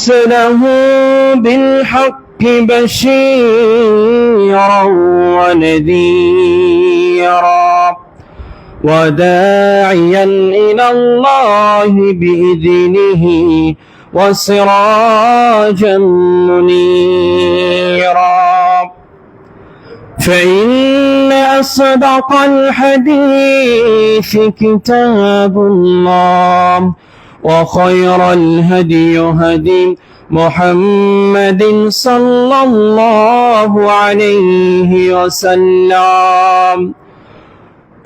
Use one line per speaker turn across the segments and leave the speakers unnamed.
أرسله بالحق بشيرا ونذيرا وداعيا إلى الله بإذنه وسراجا منيرا فإن أصدق الحديث كتاب الله وخير الهدي هدي محمد صلى الله عليه وسلم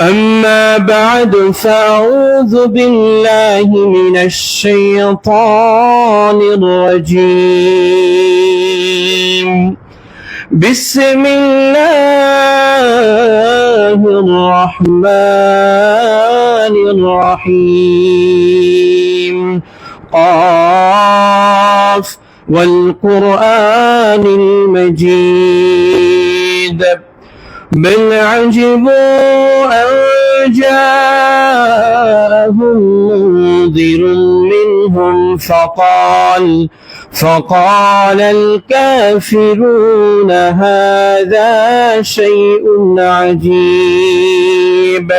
أما بعد فأعوذ بالله من الشيطان الرجيم بسم الله الرحمن الرحيم قاف والقرآن المجيد بل عجبوا أن جاءهم منذر منهم فقال الكافرون هذا شيء عجيب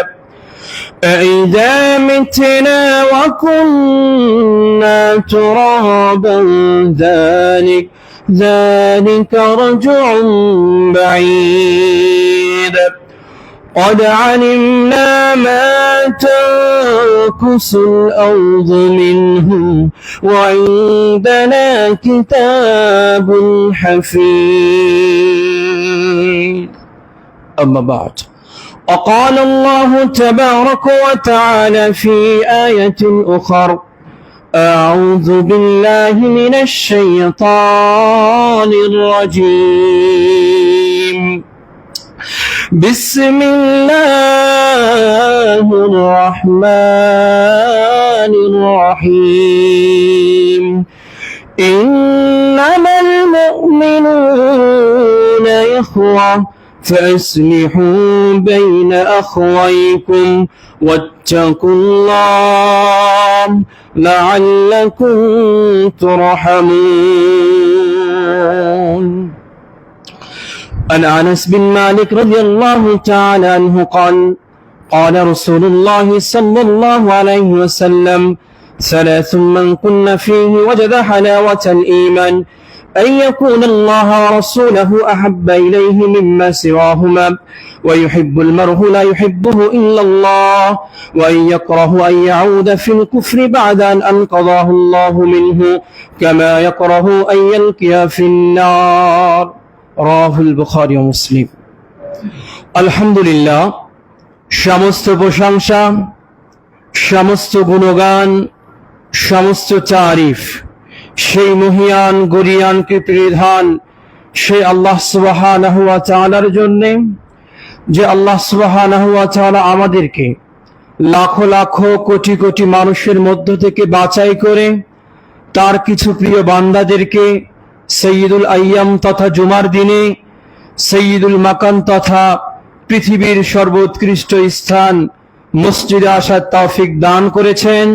أإذا متنا وكنا ترابا ذلك رجع بعيد قد علمنا ما تنكس الأرض منهم وعندنا كتاب حفيظ أما بعد وقال الله تبارك وتعالى في آية أخرى أعوذ بالله من الشيطان الرجيم بسم الله الرحمن الرحيم إنما المؤمنون إخوة فأصلحوا بين أخويكم واتقوا الله لعلكم ترحمون عن أنس بن مالك رضي الله تعالى عنه قال رسول الله صلى الله عليه وسلم ثلاث من كن فيه وجد حلاوة الإيمان أن يكون الله ورسوله أحب إليه مما سواهما ويحب المرء لا يحبه إلا الله وأن يكره أن يعود في الكفر بعد أن أنقذه الله منه كما يكره أن يلقي في النار رواه البخاري ومسلم الحمد لله সমস্ত প্রশংসা সমস্ত গুণগান সমস্ত তারিফ সেই মহিয়ান গরিয়ান কৃপাধান সেই আল্লাহ সুবহানাহু ওয়া তাআলার জন্য যে আল্লাহ সুবহানাহু ওয়া তাআলা আমাদেরকে লাখো লাখো কোটি কোটি মানুষের মধ্য থেকে বাছাই করে তার কিছু প্রিয় বান্দাদেরকে সৈয়দুল আইয়াম তথা জুমার দিনে সৈয়দুল মাকান তথা পৃথিবীর সর্বোৎকৃষ্ট স্থান মসজিদে আসার তৌফিক দান করেছেন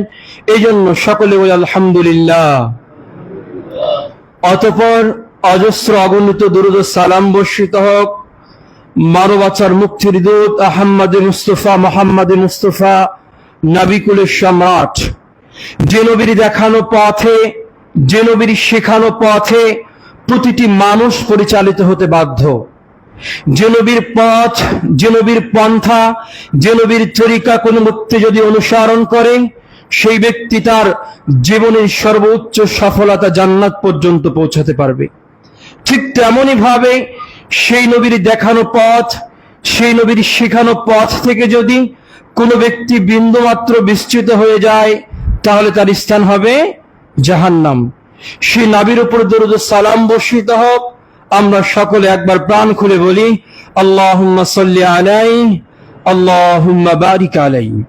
এজন্য সকলে বলি আলহামদুলিল্লাহ অতঃপর অজস্র অগণিত দুরূদ ও সালাম বর্ষিত হোক মানবাচার মুক্তির দূত আহমদ মুস্তাফা নবী কুলের সম্রাট যে নবীর দেখানো পথে যে নবীর শেখানো পথে প্রতিটি মানুষ পরিচালিত হতে বাধ্য যে নবীর পথ যে নবীর পন্থা যে নবীর তরিকা কোন ব্যক্তি যদি অনুসরণ করে সেই ব্যক্তি তার জীবনের সর্বোচ্চ সফলতা জান্নাত পর্যন্ত পৌঁছাতে পারবে ঠিক তেমনি ভাবে সেই নবীর দেখানো পথ সেই নবীর শেখানো পথ থেকে যদি কোনো ব্যক্তি বিন্দুমাত্র বিচ্যুত হয়ে যায় তাহলে তার স্থান হবে জাহান্নাম সেই নবীর উপর দরুদ ও সালাম বর্ষিত হোক আমরা সকলে একবার প্রাণ খুলে বলি আল্লাহুম্মা সাল্লি আলাইহি আল্লাহুম্মা বারিক আলাইহি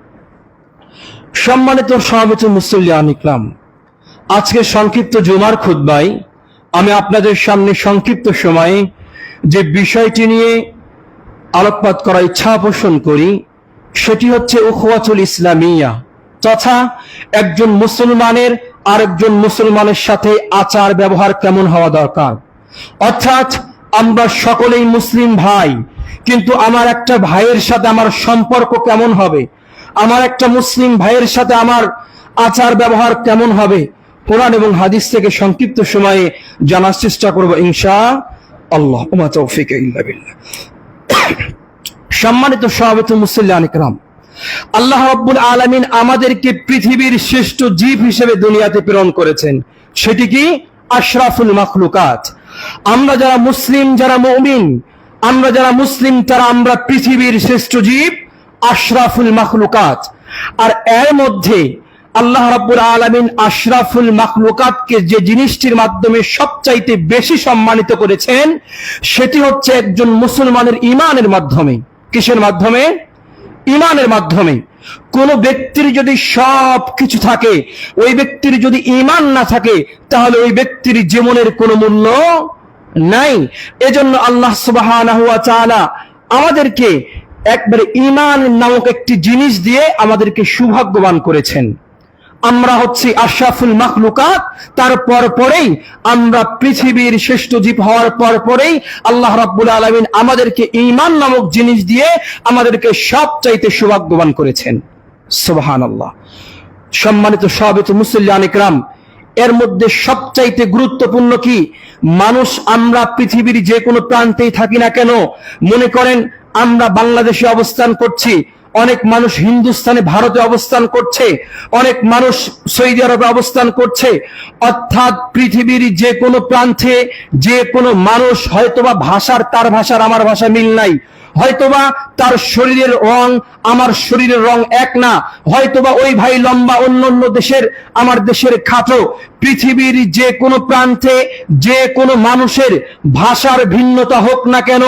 সম্মানিত সভাপতি মুসল্লিয়ান ইকরাম আজকে সংক্ষিপ্ত জুমার খুতবায় আমি আপনাদের সামনে সংক্ষিপ্ত সময়ে যে বিষয়টি নিয়ে আলোকপাত করার ইচ্ছা পোষণ করি সেটি হচ্ছে উখওয়াতুল ইসলামিয়া তথা একজন মুসলমানের আরেকজন মুসলমানের সাথে আচার ব্যবহার কেমন হওয়া দরকার। অর্থাৎ আমরা সকলেই মুসলিম ভাই, কিন্তু আমার একটা ভাইয়ের সাথে আমার সম্পর্ক কেমন হবে, আমার একটা মুসলিম ভাইয়ের সাথে আমার আচার ব্যবহার কেমন হবে, কোরআন এবং হাদিস থেকে সংক্ষিপ্ত সময়ে জানার চেষ্টা করব ইনশাআল্লাহ। ওয়া মা তাওফীক ইল্লা বিল্লাহ। সম্মানিত সভাপতি মুসল্লিয়ান ইকরাম, আল্লাহ রাব্বুল আলামিন আমাদেরকে পৃথিবীর শ্রেষ্ঠ জীব হিসেবে দুনিয়াতে প্রেরণ করেছেন। সেটি কি? আশরাফুল মাখলুকাত। আমরা যারা মুসলিম, যারা মুমিন, আমরা যারা মুসলিম, তারা আমরা পৃথিবীর শ্রেষ্ঠ জীব, আশরাফুল মাখলুকাত। আর এর মধ্যে আল্লাহ রাব্বুল আলামিন আশরাফুল মাখলুকাতকে যে জিনিসটির মাধ্যমে সবচাইতে বেশি সম্মানিত করেছেন, সেটি হচ্ছে একজন মুসলমানের ঈমানের মাধ্যমে। কিসের মাধ্যমে? ঈমানের মাধ্যমে। কোন ব্যক্তির যদি সব কিছু থাকে, ওই ব্যক্তির যদি ঈমান না থাকে, তাহলে ওই ব্যক্তির জীবনের কোনো মূল্য নাই। এজন্য আল্লাহ সুবহানাহু ওয়া তাআলা আমাদেরকে একবারে ঈমান নামক একটি জিনিস দিয়ে আমাদেরকে সৌভাগ্যবান করেছেন। আমরা হচ্ছি আশরাফুল মাখলুকাত, তারপর পরেই আমরা পৃথিবীর শ্রেষ্ঠ জীব হওয়ার পর পরেই আল্লাহ রাব্বুল আলামিন আমাদেরকে ঈমান নামক জিনিস দিয়ে আমাদেরকে সবচাইতে সৌভাগ্যবান করেছেন। সুবহানাল্লাহ। সম্মানিত সভাপতি মুসল্লিয়ান ইকরাম, এর মধ্যে সবচাইতে গুরুত্বপূর্ণ কি? মানুষ আমরা পৃথিবীর যে কোনো প্রান্তেই থাকি না কেন, মনে করেন আমরা বাংলাদেশে অবস্থান করছি, অনেক মানুষ হিন্দুস্তানে, ভারতে অবস্থান করছে, অনেক মানুষ সৌদি আরবে অবস্থান করছে। অর্থাৎ পৃথিবীর যে কোনো প্রান্তে যে কোনো মানুষ, হয়তোবা তার ভাষার আমার ভাষা মিল নাই, হয়তোবা তার শরীরের রং আমার শরীরের রং এক না, হয়তোবা ওই ভাই লম্বা, অন্য দেশের আমার দেশের খাটো। পৃথিবীর যে কোনো প্রান্তে যে কোনো মানুষের ভাষার ভিন্নতা হোক না কেন,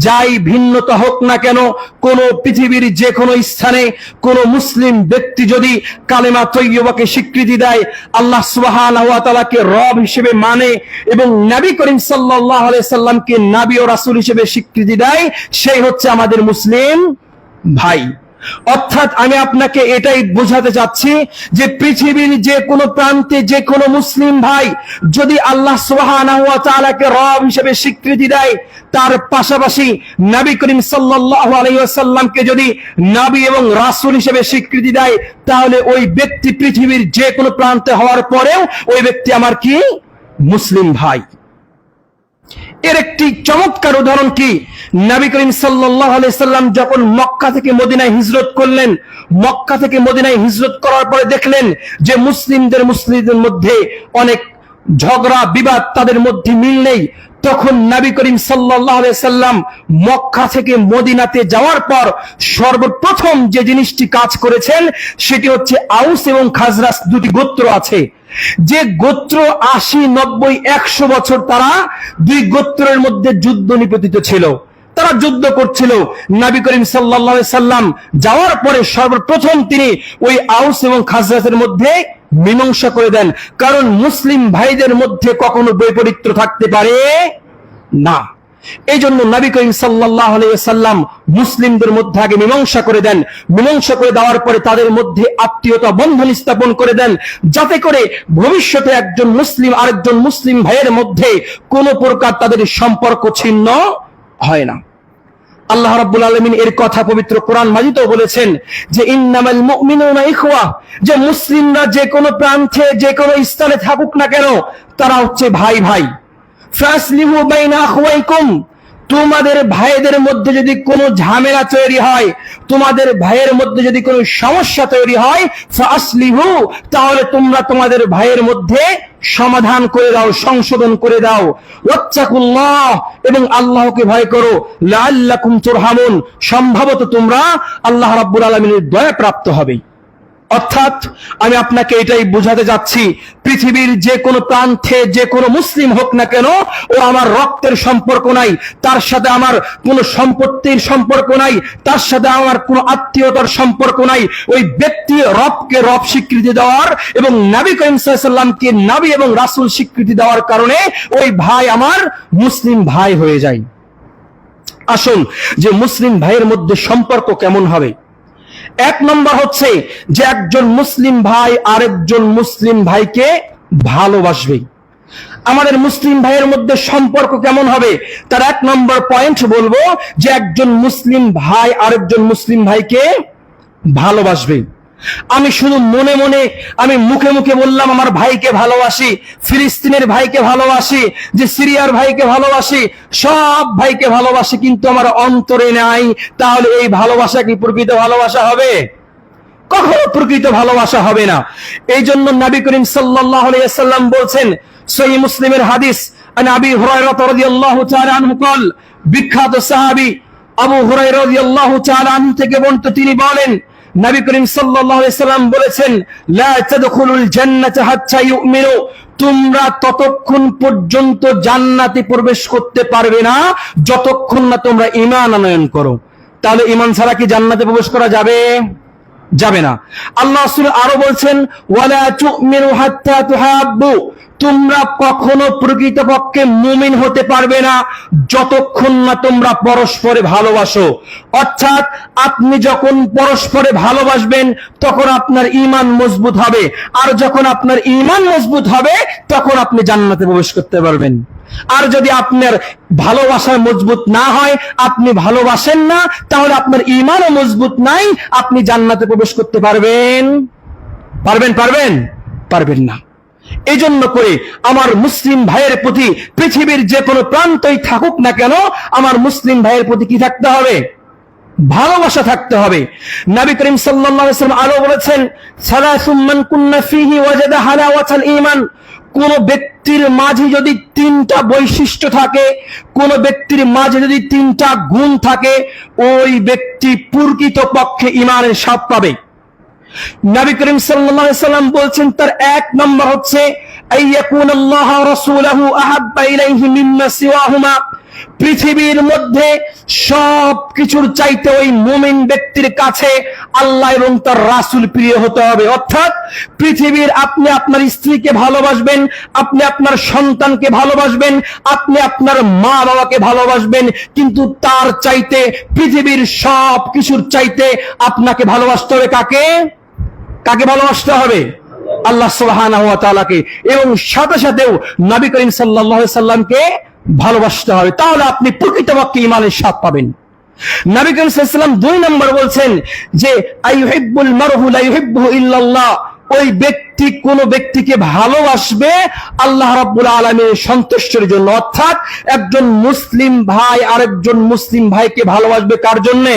যাই ভিন্নতা হোক না কেন, কোন পৃথিবীর যে কোনো স্থানে কোন মুসলিম ব্যক্তি যদি কালেমা তৈয়বাকে স্বীকৃতি দেয়, আল্লাহ সুবহানাহু ওয়া তাআলাকে রব হিসেবে মানে এবং নবী করিম সাল্লাল্লাহু আলাইহি সাল্লামকে নবী ও রাসূল হিসেবে স্বীকৃতি দেয়, সেই হচ্ছে আমাদের মুসলিম ভাই। অর্থাৎ আমি আপনাকে এটাই বোঝাতে চাচ্ছি যে পৃথিবীর যে কোনো প্রান্তে যে কোনো মুসলিম ভাই যদি আল্লাহ সুবহানাহু ওয়া তাআলাকে রব হিসেবে স্বীকৃতি দেয়, তার পাশাপাশি নবী করিম সাল্লাল্লাহু আলাইহি ওয়াসাল্লামকে যদি নবী এবং রাসূল হিসেবে স্বীকৃতি দেয়, তাহলে ওই ব্যক্তি পৃথিবীর যে কোনো প্রান্তে হওয়ার পরেও ওই ব্যক্তি আমার কি? মুসলিম ভাই। এর একটি চমৎকার উদাহরণ কি? নবী করিম সাল্লাল্লাহু আলাইহি সাল্লাম যখন মক্কা থেকে মদিনায় হিজরত করলেন, মক্কা থেকে মদিনায় হিজরত করার পরে দেখলেন যে মুসলিমদের মধ্যে অনেক ঝগড়া বিবাদ, তাদের মধ্যে মিল নেই। তখন নবী করিম সাল্লাল্লাহু আলাইহি সাল্লাম মক্কা থেকে মদিনাতে যাওয়ার পর সর্বপ্রথম যে জিনিসটি কাজ করেছেন, সেটি হচ্ছে আউস এবং খাজরাজ দুটি গোত্র আছে, যে গোত্র 80, 90, 100 বছর তারা দুই গোত্রের মধ্যে যুদ্ধ নিপতিত ছিল, তারা যুদ্ধ করছিল। নবী করিম সাল্লাল্লাহু আলাইহি সাল্লাম যাওয়ার পরে সর্বপ্রথম তিনি ওই আউস এবং খাজরাজের মধ্যে মীমাংসা করে দেন, কারণ মুসলিম ভাইদের মধ্যে কখনো বৈপরীত্য থাকতে পারে না। এই জন্য নবী করিম সাল্লাল্লাহু আলাইহি ওয়াসাল্লাম মুসলিমদের মধ্যে আগে মীমাংসা করে দেন, মীমাংসা করে দেওয়ার পরে তাদের মধ্যে আত্মীয়তা বন্ধন স্থাপন করে দেন, যাতে করে ভবিষ্যতে একজন মুসলিম আরেকজন মুসলিম ভাইয়ের মধ্যে কোনো প্রকার তাদের সম্পর্ক ছিন্ন হয় না। আল্লাহ রাব্বুল আলামিন এর কথা পবিত্র কোরআন মাজিদেও বলেছেন যে ইন্নামাল মুমিনুনা ইখওয়া, যে মুসলিমরা যে কোনো প্রান্তে যে কোনো স্থানে থাকুক না কেন, তারা হচ্ছে ভাই ভাই। ফাসলিহু বাইনা আখওয়াইকুম, তোমাদের ভাইদের মধ্যে যদি কোনো ঝামেলা তৈরি হয়, তোমাদের ভাইয়ের মধ্যে যদি কোনো সমস্যা তৈরি হয়, ফাসলিহু, তাহলে তোমরা তোমাদের ভাইয়ের মধ্যে সমাধান করে দাও, সংশোধন করে দাও। ওয়াত্তাকুল্লাহ, এবং আল্লাহকে ভয় করো। লাআল্লাকুম তুরহামুন, সম্ভবত তোমরা আল্লাহ রাব্বুল আলামিনের দয়া প্রাপ্ত হবে। অর্থাৎ আমি আপনাকে এটাই বোঝাতে যাচ্ছি, পৃথিবীর যে কোনো প্রান্তে যে কোনো মুসলিম হোক না কেন, ও আমার রক্তের সম্পর্ক নাই, তার সাথে আমার কোনো সম্পত্তির সম্পর্ক নাই, তার সাথে আমার কোনো আত্মীয়তার সম্পর্ক নাই। ওই ব্যক্তি রবকে রব স্বীকৃতি দেওয়ার এবং নবী করিম সাল্লাল্লাহু আলাইহি ওয়াসাল্লামকে নবী এবং রাসূল স্বীকৃতি দেওয়ার কারণে ওই ভাই আমার মুসলিম ভাই হয়ে যায়। আসুন, যে মুসলিম ভাইয়ের মধ্যে সম্পর্ক কেমন হবে। এক নম্বর হচ্ছে যে একজন মুসলিম ভাই আরেকজন মুসলিম ভাইকে ভালোবাসবে। আমাদের মুসলিম ভাইয়ের মধ্যে সম্পর্ক কেমন হবে তার এক নম্বর পয়েন্ট বলবো যে একজন মুসলিম ভাই আরেকজন মুসলিম ভাইকে ভালোবাসবে। আমি শুধু মনে মনে, আমি মুখে মুখে বললাম আমার ভাইকে ভালোবাসি, ফিলিস্তিনের ভাইকে ভালোবাসি, যে সিরিয়ার ভাইকে ভালোবাসি, সব ভাইকে ভালোবাসি, কিন্তু আমার অন্তরে নাই, তাহলে এই ভালোবাসা কি প্রকৃত ভালোবাসা হবে? কখনো প্রকৃত ভালোবাসা হবে না। এই জন্য নবী করিম সাল্লাল্লাহু আলাইহি ওয়াসাল্লাম বলছেন, সহিহ মুসলিমের হাদিস, আন আবি হুরায়রা রাদিয়াল্লাহু তাআলা আনহু قال, বিখ্যাত সাহাবী আবু হুরায়রা রাদিয়াল্লাহু তাআলা আনহু থেকে বর্ণিত, তিনি বলেন নবী করিম সাল্লাল্লাহু আলাইহি ওয়াসাল্লাম বলেছেন, লা তাদখুলুল জান্নাতা হাত্তা ইউমিনু, তোমরা ততক্ষণ পর্যন্ত জান্নাতে প্রবেশ করতে পারবে না যতক্ষণ না তোমরা ঈমান আনয়ন করো। তাহলে ঈমান ছাড়া কি জান্নাতে প্রবেশ করা যাবে? যাবে না। আল্লাহ রাসূল আরো বলছেন, ওয়ালা তুমিনু হাত্তা তুহাব্বু, তোমরা কখনো প্রকৃতপক্ষে মুমিন হতে পারবে না যতক্ষণ না তোমরা পরস্পরে ভালোবাসো। অর্থাৎ আপনি যখন পরস্পরে ভালোবাসবেন তখন আপনার ঈমান মজবুত হবে, আর যখন আপনার ঈমান মজবুত হবে তখন আপনি জান্নাতে প্রবেশ করতে পারবেন। আর যদি আপনার ভালোবাসা মজবুত না হয়, আপনি ভালোবাসেন না, তাহলে আপনার ঈমানও মজবুত নাই, আপনি জান্নাতে প্রবেশ করতে পারবেন? পারবেন না। এই জন্য করে আমার মুসলিম ভাইয়ের প্রতি পৃথিবীর যে কোনো প্রান্তই থাকুক না কেন, আমার মুসলিম ভাইয়ের প্রতি কি থাকতে হবে? ভালোবাসা থাকতে হবে। নবী করিম সাল্লাল্লাহু আলাইহি ওয়াসাল্লাম আরো বলেছেন, সালাসুম মান কুন্না ফীহি ওয়াজাদা হালাওয়াতাল ঈমান, কোন ব্যক্তির মাঝে যদি তিনটা বৈশিষ্ট্য থাকে, কোন ব্যক্তির মাঝে যদি তিনটা গুণ থাকে, ওই ব্যক্তি প্রকৃতপক্ষে ঈমানের স্বাদ পাবে। নবী করিম সাল্লাল্লাহু আলাইহি ওয়াসাল্লাম বলছেন, তার এক নম্বর হচ্ছে আইয়াকুনাল্লাহ ওয়া রাসূলুহু আহাব্বা ইলাইহি মিম্মা সিওয়াহুমা, পৃথিবীর মধ্যে সব কিছুর চাইতে ওই মুমিন ব্যক্তির কাছে আল্লাহ এবং তার রাসূল প্রিয় হতে হবে। অর্থাৎ পৃথিবীর আপনি আপনার স্ত্রীকে ভালোবাসবেন, আপনি আপনার সন্তানকে ভালোবাসবেন, আপনি আপনার মা বাবাকে ভালোবাসবেন, কিন্তু তার চাইতে, পৃথিবীর সব কিছুর চাইতে আপনাকে ভালোবাসতে হবে কাকে? কাকে ভালোবাসতে হবে? আল্লাহ সুবহানাহু ওয়া তাআলাকে, এবং সাথে সাথেও নবী করিম সাল্লাল্লাহু আলাইহি সাল্লামকে ভালোবাসতে হবে। তাহলে আপনি প্রকৃতপক্ষে ঈমানের স্বাদ পাবেন। নবী করিম সাল্লাল্লাহু আলাইহি সাল্লাম দুই নম্বর বলছেন যে আইয়ুহিব্বুল মারহু লা ইউহিব্বুহু ইল্লাল্লাহ, ওই ব্যক্তি কোন ব্যক্তিকে ভালোবাসবে আল্লাহ রাব্বুল আলামিনের সন্তুষ্টির জন্য। অর্থাৎ একজন মুসলিম ভাই আরেকজন মুসলিম ভাইকে ভালোবাসবে কার জন্য?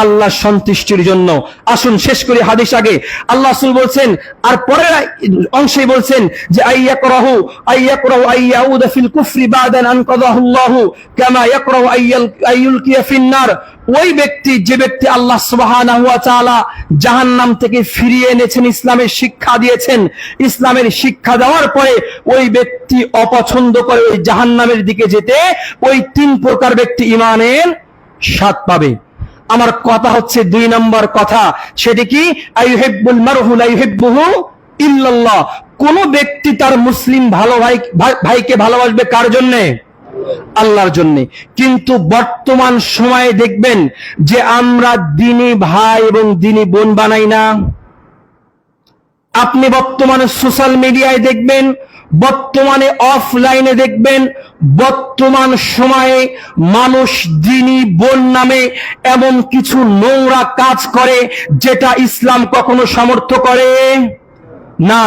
আল্লাহ সন্তুষ্টির জন্য। আসুন শেষ করি হাদিস আগে। আল্লাহ রাসূল বলছেন, আর পরের অংশে বলছেন যে আইয়াকরাহু আইয়াউদা ফিল কুফরি বাদান আনকাযাহুল্লাহু কামা ইয়াকরাহু আইয়ুলকিয়া ফিন্নার, ওই ব্যক্তি, যে ব্যক্তি আল্লাহ সুবহানাহু ওয়া তাআলা জাহান্নাম থেকে ফিরিয়ে এনেছেন, ইসলামের শিক্ষা দিয়েছেন, ইসলামের শিক্ষা দেওয়ার পরে ওই ব্যক্তি অপছন্দ করে ওই জাহান্নামের দিকে যেতে, ওই তিন প্রকার ব্যক্তি ঈমানের স্বাদ পাবে। আমার কথা হচ্ছে দুই নম্বর কথা, সেটি কি? আইয়ুহিব্বুল মারহু লা ইউহিব্বুহু ইল্লাল্লাহ, কোন ব্যক্তি তার মুসলিম ভাইকে ভালোবাসবে কার জন্য? আল্লাহর জন্য। কিন্তু বর্তমান সময়ে দেখবেন যে আমরা দ্বীনি ভাই এবং দ্বীনি বোন বানাই না। আপনি বর্তমানে সোশ্যাল মিডিয়ায় দেখবেন, বর্তমানে অফলাইনে দেখবেন, বর্তমান সময়ে মানুষ দ্বীনি বোন নামে এমন কিছু নোংরা কাজ করে যেটা ইসলাম কখনো সমর্থন করে না।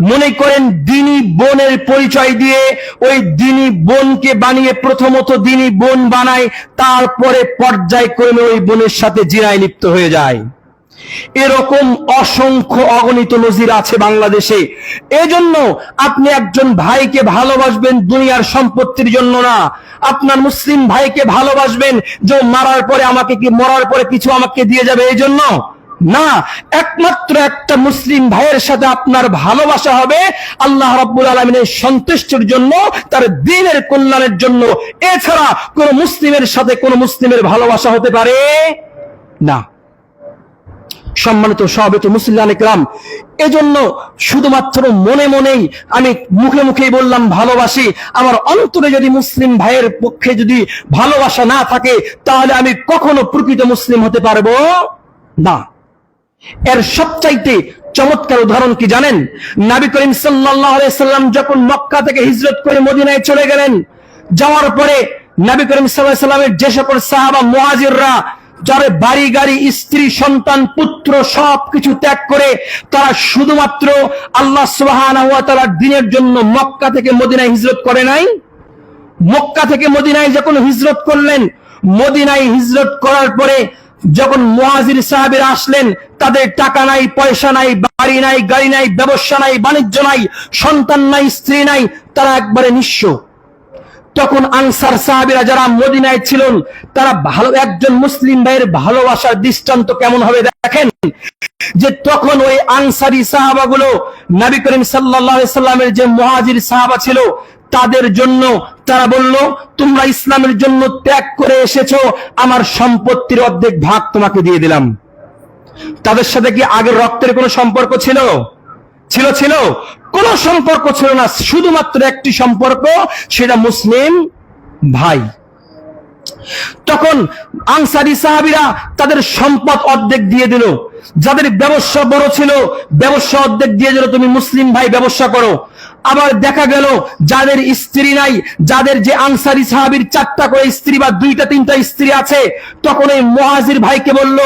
মনে করেন দ্বীনি বোনের পরিচয় দিয়ে ওই দ্বীনি বোনকে বানিয়ে প্রথমত দ্বীনি বোন বানায়, তারপরে পর্যায়ক্রমে ওই বোনের সাথে জিনায় লিপ্ত হয়ে যায়। এরকম অসংখ্য অগণিত নজির আছে বাংলাদেশে। এজন্য আপনি একজন ভাইকে ভালোবাসবেন দুনিয়ার সম্পত্তির জন্য না, আপনার মুসলিম ভাইকে ভালোবাসবেন যে মরার পরে কিছু আমাকে দিয়ে যাবে এই জন্য না। একমাত্র একটা মুসলিম ভাইয়ের সাথে আপনার ভালোবাসা হবে আল্লাহ রাব্বুল আলামিনের সন্তুষ্টির জন্য, তার দ্বীনের কল্যাণের জন্য। এছাড়া কোন মুসলিমের সাথে কোন মুসলিমের ভালোবাসা হতে পারে না। সম্মানিত সভাপতি মুসলিম ইকরাম, এজন্য শুধুমাত্র মনে মনেই, আমি মুখে মুখেই বললাম ভালোবাসি, আমার অন্তরে যদি মুসলিম ভাইয়ের পক্ষে যদি ভালোবাসা না থাকে, তাহলে আমি কখনো প্রকৃত মুসলিম হতে পারবো না। এর সবচাইতে চমৎকার উদাহরণ কি জানেন? নবী করিম সাল্লাল্লাহু আলাইহি সাল্লাম যখন মক্কা থেকে হিজরত করে মদিনায় চলে গেলেন, যাওয়ার পরে নবী করিম সাল্লাল্লাহু আলাইহি সাল্লামের যে সকল সাহাবা মুহাজিররা যারা বাড়ি গাড়ি স্ত্রী সন্তান পুত্র সবকিছু ত্যাগ করে তারা শুধুমাত্র আল্লাহ সুবহানাহু ওয়া তাআলার দ্বীনের জন্য মক্কা থেকে মদিনায় হিজরত করে নাই। মক্কা থেকে মদিনায় যখন হিজরত করলেন, মদিনায় হিজরত করার পরে যখন মুহাজির সাহাবীরা আসলেন, তাদের টাকা নাই, পয়সা নাই, বাড়ি নাই, গাড়ি নাই, ব্যবসা নাই, বাণিজ্য নাই, সন্তান নাই, স্ত্রী নাই, তারা একবারে নিঃস্ব। তখন আনসার সাহাবীরা যারা মদিনায় ছিলেন, তারা ভালো একজন মুসলিম ভাইয়ের ভালোবাসার দৃষ্টান্ত কেমন হবে দেখেন, যে তখন ওই আনসারী সাহাবাগুলো নবী করিম সাল্লাল্লাহু আলাইহি সাল্লামের যে মুহাজির সাহাবা ছিল তাদের জন্য তারা বলল, তোমরা ইসলামের জন্য ত্যাগ করে এসেছো, আমার সম্পত্তির অর্ধেক ভাগ তোমাকে দিয়ে দিলাম। তাদের সাথে কি আগের রক্তের কোনো সম্পর্ক ছিল? ছিল কোনো সম্পর্ক ছিল না, শুধুমাত্র একটি সম্পর্ক, সেটা মুসলিম ভাই। তখন আনসারী সাহাবীরা তাদের সম্পদ অর্ধেক দিয়ে দিল, যাদের ব্যবসা বড় ছিল ব্যবসা অর্ধেক দিয়ে দিল, তুমি মুসলিম ভাই ব্যবসা করো। আবার দেখা গেল যাদের স্ত্রী নাই, যাদের যে আনসারী সাহাবীর 4টা করে স্ত্রী বা 2টা 3টা স্ত্রী আছে, তখন এই মুহাজির ভাইকে বলল,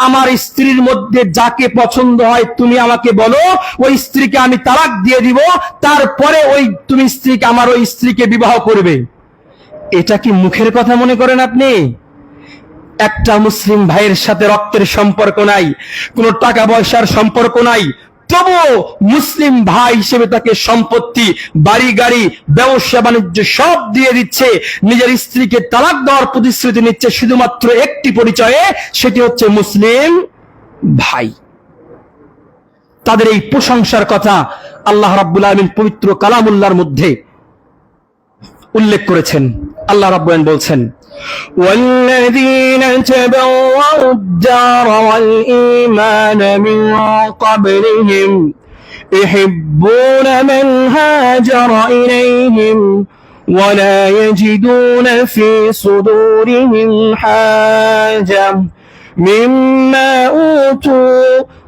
আমার স্ত্রীর মধ্যে যাকে পছন্দ হয় তুমি আমাকে বলো, ওই স্ত্রীকে আমি তালাক দিয়ে দিব, তারপরে ওই তুমি স্ত্রীকে আমার ওই স্ত্রীকে বিবাহ করবে। এটা কি মুখের কথা মনে করেন আপনি? একটা মুসলিম ভাইয়ের সাথে রক্তের সম্পর্ক নাই, কোনো টাকা পয়সার সম্পর্ক নাই, তবুও মুসলিম ভাই হিসেবে তাকে সম্পত্তি, বাড়ি গাড়ি, ব্যবসা বাণিজ্য সব দিয়ে দিচ্ছে, নিজের স্ত্রীকে তালাক দেওয়ার প্রতিশ্রুতি নিচ্ছে শুধুমাত্র একটি পরিচয়ে, সেটি হচ্ছে মুসলিম ভাই। তাদের এই প্রশংসার কথা আল্লাহ রাব্বুল আলামিন পবিত্র কালামুল্লাহর মধ্যে উল্লেখ করেছেন। আল্লাহ রাব্বুল আলামিন বলছেন, والذين تبوأوا الدار والإيمان من قبلهم يحبون من هاجر إليهم ولا يجدون في صدورهم حاجة مما أوتوا